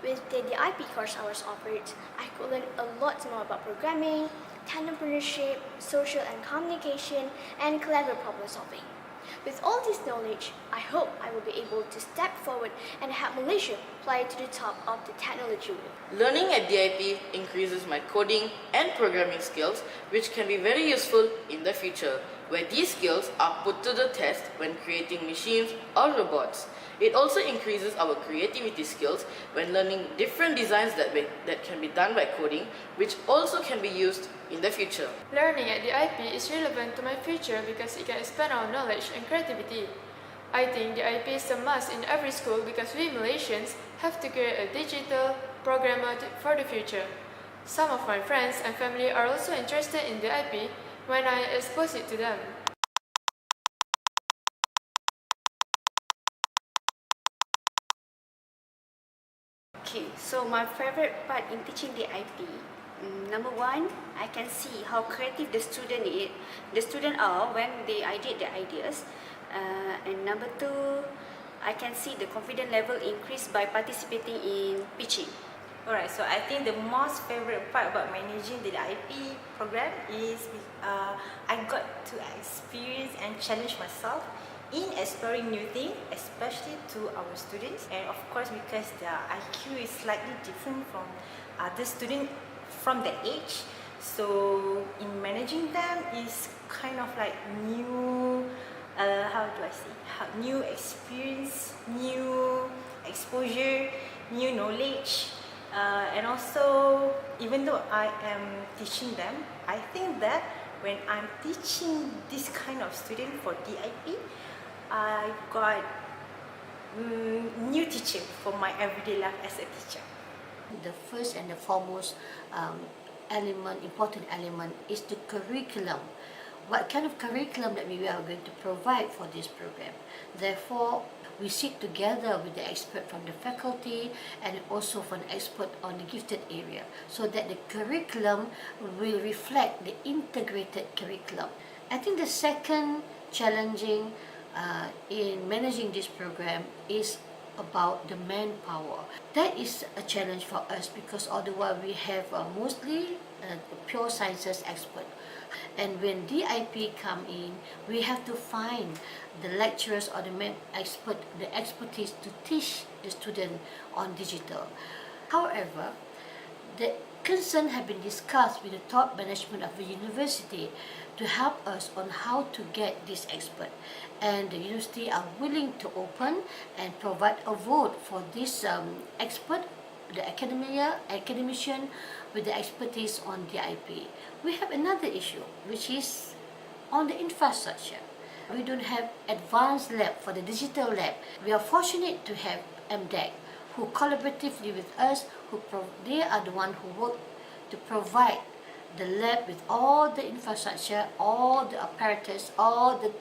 With the IP course I was offered, I could learn a lot more about programming, entrepreneurship, social and communication, and clever problem solving. With all this knowledge, I hope I will be able to step forward and help Malaysia fly to the top of the technology wheel. Learning at DIP increases my coding and programming skills, which can be very useful in the future, where these skills are put to the test when creating machines or robots. It also increases our creativity skills when learning different designs that can be done by coding, which also can be used in the future. Learning at the IP is relevant to my future because it can expand our knowledge and creativity. I think the IP is a must in every school because we Malaysians have to create a digital programmer for the future. Some of my friends and family are also interested in the IP when I expose it to them. Okay, so my favorite part in teaching the IP, number one, I can see how creative the student are when they ideate their ideas, and number two, I can see the confidence level increase by participating in pitching. Alright, so I think the most favorite part about managing the IP program is I got to experience and challenge myself in exploring new things, especially to our students, and of course because their IQ is slightly different from other students from their age, so in managing them is kind of like new, new experience, new exposure, new knowledge, and also even though I am teaching them, I think that when I'm teaching this kind of student for DIP, I got new teaching for my everyday life as a teacher. The first and the foremost important element is the curriculum. What kind of curriculum that we are going to provide for this program. Therefore, we sit together with the expert from the faculty and also from the expert on the gifted area so that the curriculum will reflect the integrated curriculum. I think the second challenging in managing this program is about the manpower. That is a challenge for us because all the while we have mostly pure sciences expert, and when DIP come in, we have to find the lecturers or the expertise to teach the student on digital. However, the concern have been discussed with the top management of the university to help us on how to get this expert, and the university are willing to open and provide a vote for this expert, the academician with the expertise on DIP. We have another issue which is on the infrastructure. We don't have advanced lab for the digital lab. We are fortunate to have MDEC who collaboratively with us, they are the one who work to provide the lab with all the infrastructure, all the apparatus, all the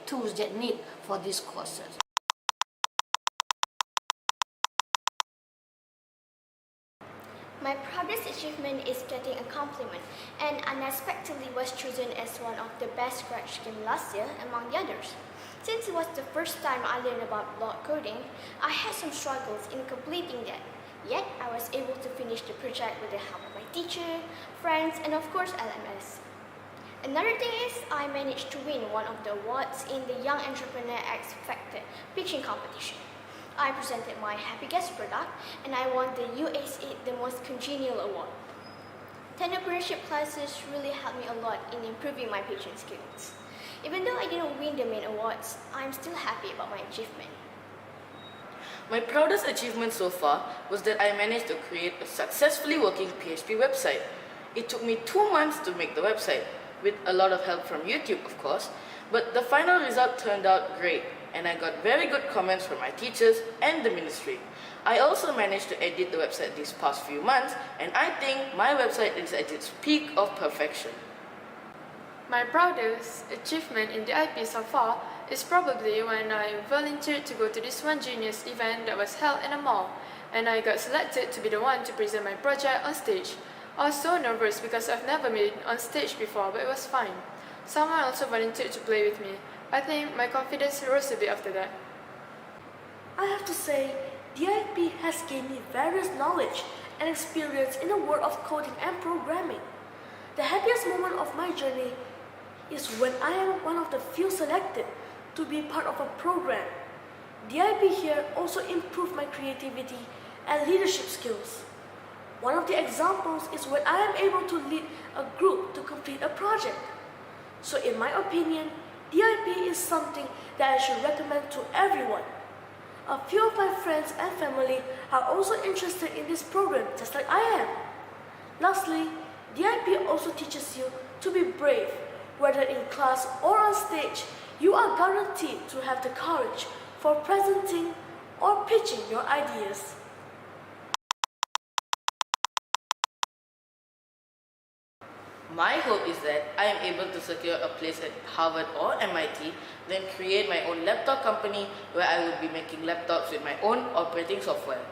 tools that need for these courses. My proudest achievement is getting a compliment and unexpectedly was chosen as one of the best scratch game last year among the others. Since it was the first time I learned about block coding, I had some struggles in completing that. Yet, I was able to finish the project with the help of my teacher, friends, and of course LMS. Another thing is, I managed to win one of the awards in the Young Entrepreneur X Factor pitching competition. I presented my Happy Guest product and I won the USA The Most Congenial Award. Entrepreneurship classes really helped me a lot in improving my pitching skills. Even though I didn't win the main awards, I'm still happy about my achievement. My proudest achievement so far was that I managed to create a successfully working PHP website. It took me 2 months to make the website, with a lot of help from YouTube of course, but the final result turned out great and I got very good comments from my teachers and the ministry. I also managed to edit the website these past few months and I think my website is at its peak of perfection. My proudest achievement in the IP so far is probably when I volunteered to go to this One Genius event that was held in a mall and I got selected to be the one to present my project on stage. I was so nervous because I've never been on stage before, but it was fine. Someone also volunteered to play with me. I think my confidence rose a bit after that. I have to say, DIP has given me various knowledge and experience in the world of coding and programming. The happiest moment of my journey is when I am one of the few selected to be part of a program. DIP here also improved my creativity and leadership skills. One of the examples is when I am able to lead a group to complete a project. So in my opinion, DIP is something that I should recommend to everyone. A few of my friends and family are also interested in this program just like I am. Lastly, DIP also teaches you to be brave. Whether in class or on stage, you are guaranteed to have the courage for presenting or pitching your ideas. My hope is that I am able to secure a place at Harvard or MIT, then create my own laptop company where I will be making laptops with my own operating software.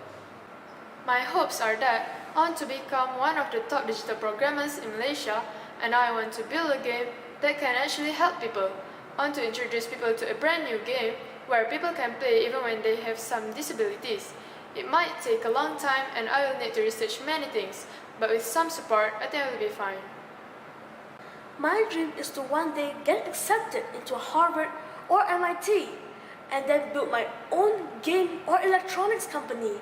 My hopes are that I want to become one of the top digital programmers in Malaysia and I want to build a game that can actually help people. I want to introduce people to a brand new game where people can play even when they have some disabilities. It might take a long time and I will need to research many things, but with some support, I think I will be fine. My dream is to one day get accepted into Harvard or MIT and then build my own game or electronics company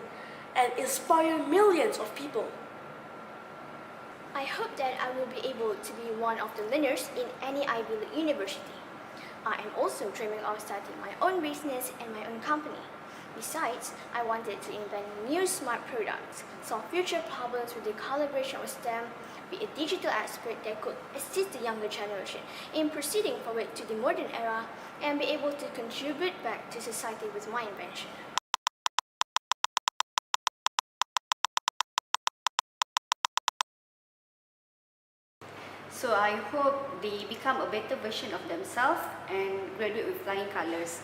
and inspire millions of people. I hope that I will be able to be one of the learners in any Ivy League university. I am also dreaming of starting my own business and my own company. Besides, I wanted to invent new smart products, solve future problems with the collaboration of STEM, be a digital expert that could assist the younger generation in proceeding forward to the modern era, and be able to contribute back to society with my invention. So I hope they become a better version of themselves and graduate with flying colours.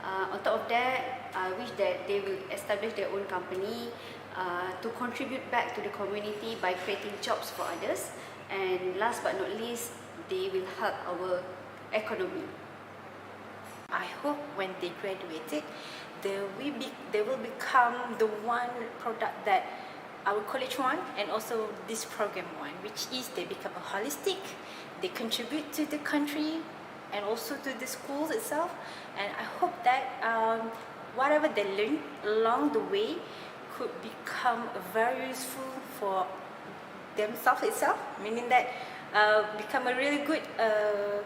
On top of that, I wish that they will establish their own company to contribute back to the community by creating jobs for others. And last but not least, they will help our economy. I hope when they graduated, they will become the one product that our college want and also this program want, which is they become a holistic, they contribute to the country and also to the schools itself. And I hope that whatever they learn along the way could become very useful for themselves itself, meaning that become a really good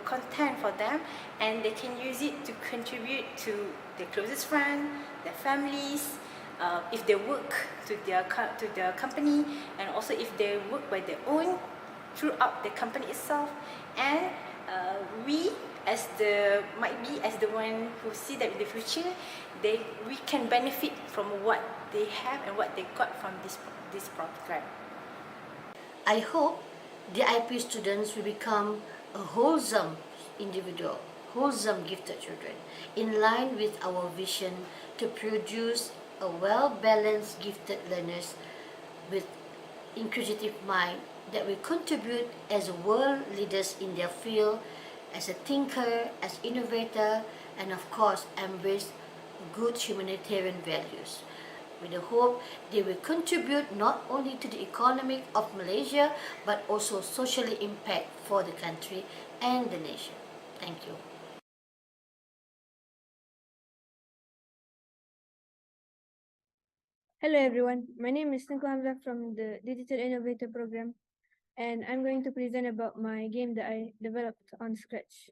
content for them, and they can use it to contribute to their closest friends, their families, if they work to their company, and also if they work by their own throughout the company itself. And we as the one who see that in the future, we can benefit from what they have and what they got from this program. I hope the IP students will become a wholesome individual, wholesome gifted children, in line with our vision to produce a well-balanced gifted learners with inquisitive mind that will contribute as world leaders in their field, as a thinker, as innovator, and of course embrace good humanitarian values. With the hope they will contribute not only to the economy of Malaysia but also socially impact for the country and the nation. Thank you. Hello everyone, my name is Hamza from the Digital Innovator program, and I'm going to present about my game that I developed on Scratch.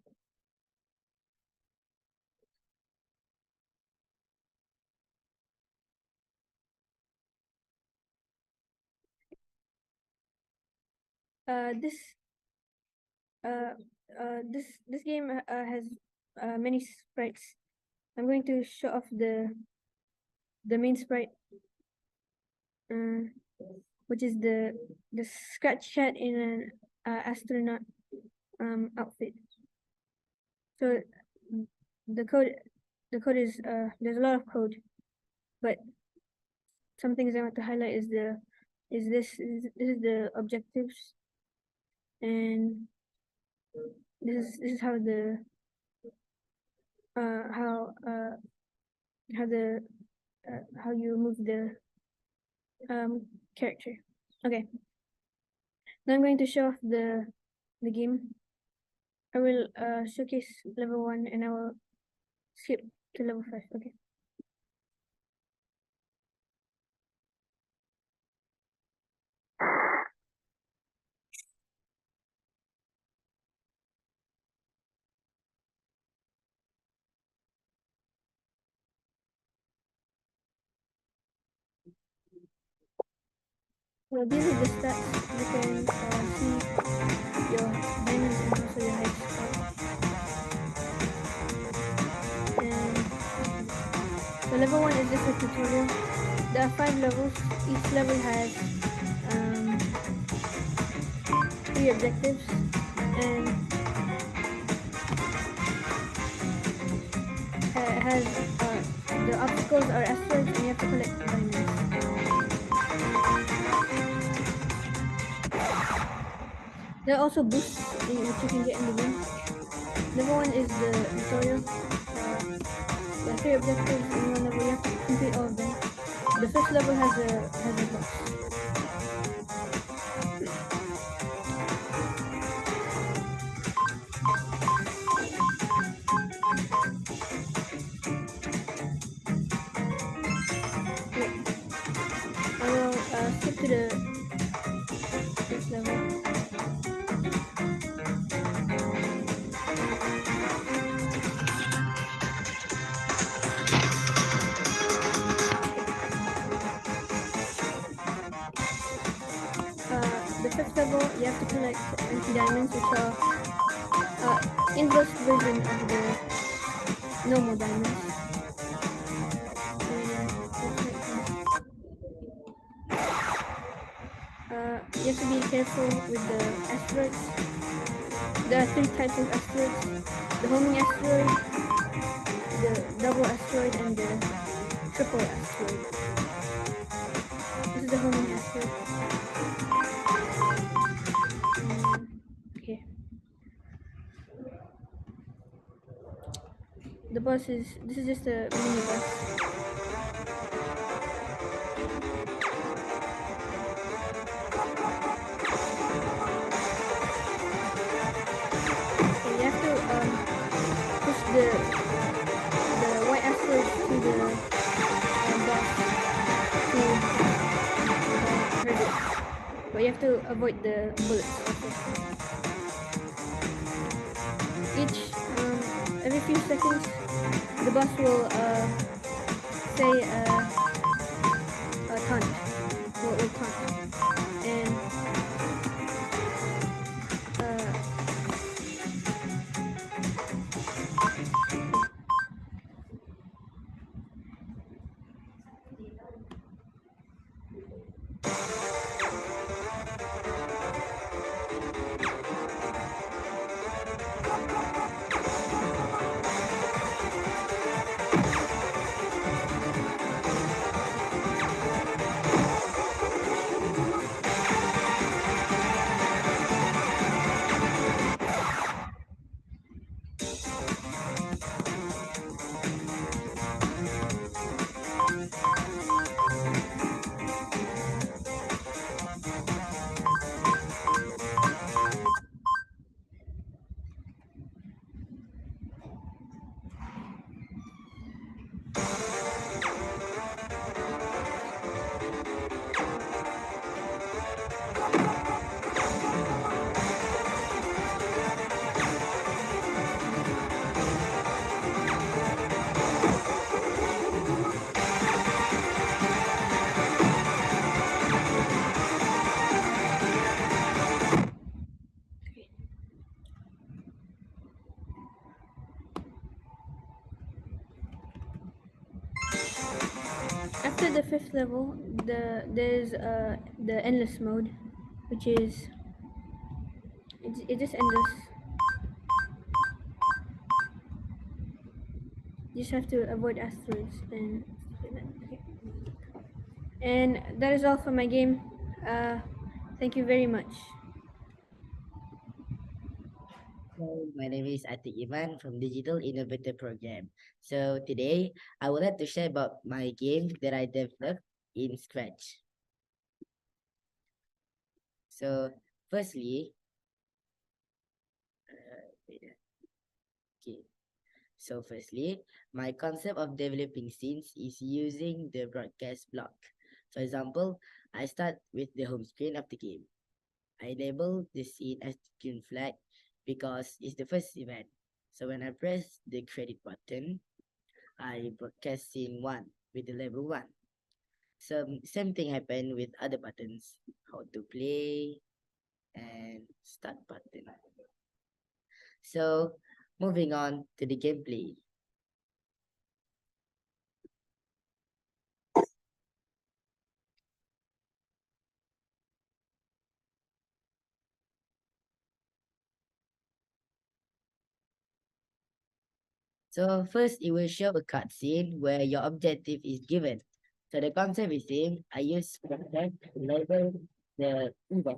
This game has many sprites. I'm going to show off the main sprite, which is the Scratch cat in an astronaut outfit. So the code is there's a lot of code, but some things I want to highlight is this is the objectives, and this is how the how you move the character. Okay. Now I'm going to show off the game. I will showcase level 1 and I will skip to level 5. Okay. Well, these are the stats. You can see your diamonds and also your head score. And so level 1 is just a tutorial. There are 5 levels. Each level has 3 objectives, and it has the obstacles are asteroids, and you have to collect diamonds. There are also boosts which you can get in the game. Level 1 is the tutorial. There are 3 objectives in one level. You have to complete all of them. The first level has a boss. Okay. I will skip to the next level. The first level, you have to collect anti-diamonds, which are inverse version of the normal diamonds. You have to be careful with the asteroids. There are 3 types of asteroids: the homing asteroid, the double asteroid, and the triple asteroid. This is the homing asteroid. Okay. The boss is, this is just a mini boss. Okay, you have to push the white asteroid to the boss to hurt it. But you have to avoid the bullets. Okay. Every few seconds, the boss will say taunt, will taunt, and first level, there's the endless mode, which is it's just endless. You just have to avoid asteroids and okay. And that is all for my game. Thank you very much. Hello, my name is Iman from Digital Innovator Program. So today I would like to share about my game that I developed in Scratch. So firstly, my concept of developing scenes is using the broadcast block. For example, I start with the home screen of the game. I label the scene as green flag because it's the first event. So when I press the credit button, I broadcast scene 1 with the level 1. So same thing happened with other buttons, how to play and start button. So moving on to the gameplay. So first, it will show a cutscene where your objective is given. So the concept is same. I use concept to label the event.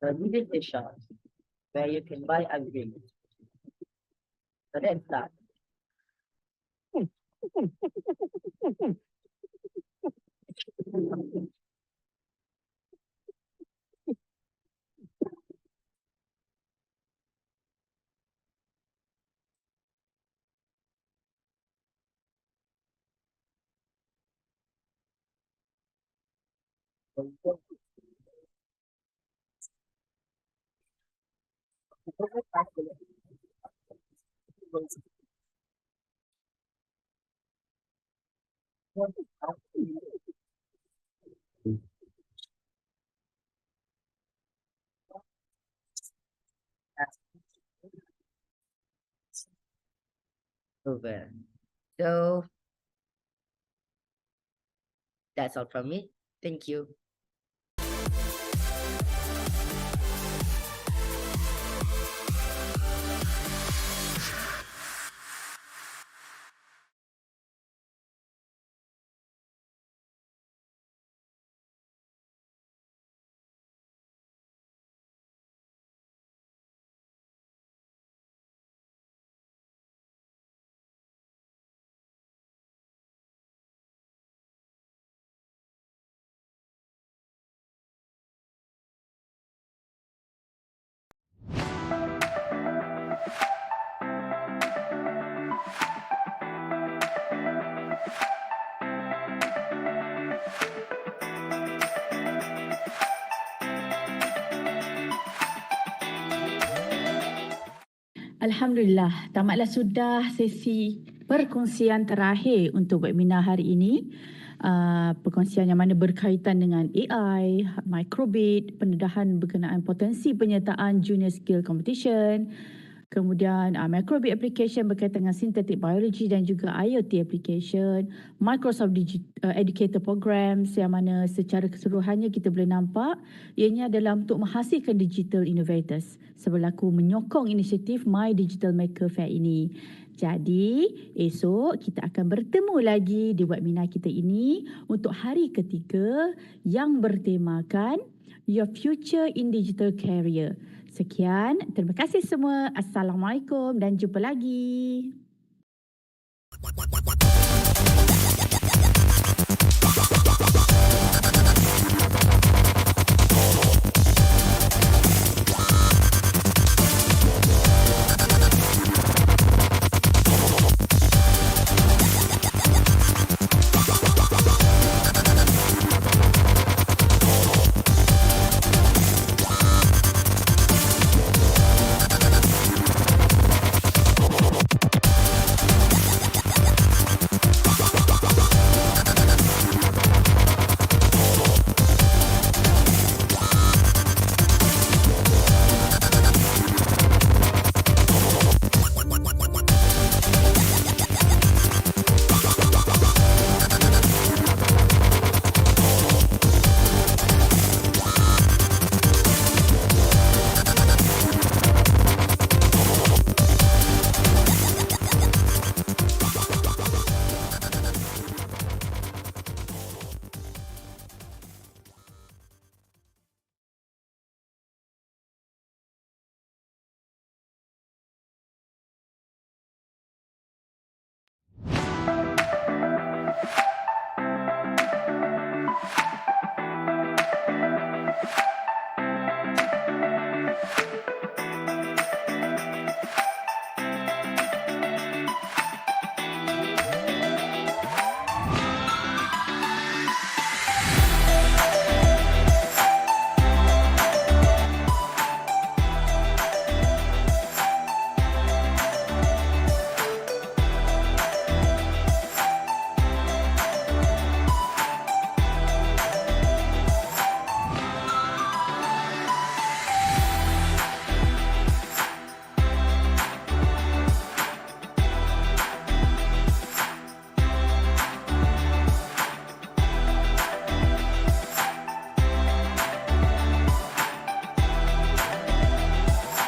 So this is the shop where you can buy upgrades. So let's start. Over. So that's all from me. Thank you. Alhamdulillah, tamatlah sudah sesi perkongsian terakhir untuk webinar hari ini. Perkongsian yang mana berkaitan dengan AI, microbit, pendedahan berkenaan potensi penyertaan junior skill competition, kemudian microbit application berkaitan dengan synthetic biology dan juga IoT application, Microsoft Educator programs yang mana secara keseluruhannya kita boleh nampak ianya adalah untuk menghasilkan digital innovators sebelaku menyokong inisiatif My Digital Maker Fair ini. Jadi esok kita akan bertemu lagi di webinar kita ini untuk hari ketiga yang bertemakan Your Future in Digital Career. Sekian, terima kasih semua. Assalamualaikum dan jumpa lagi.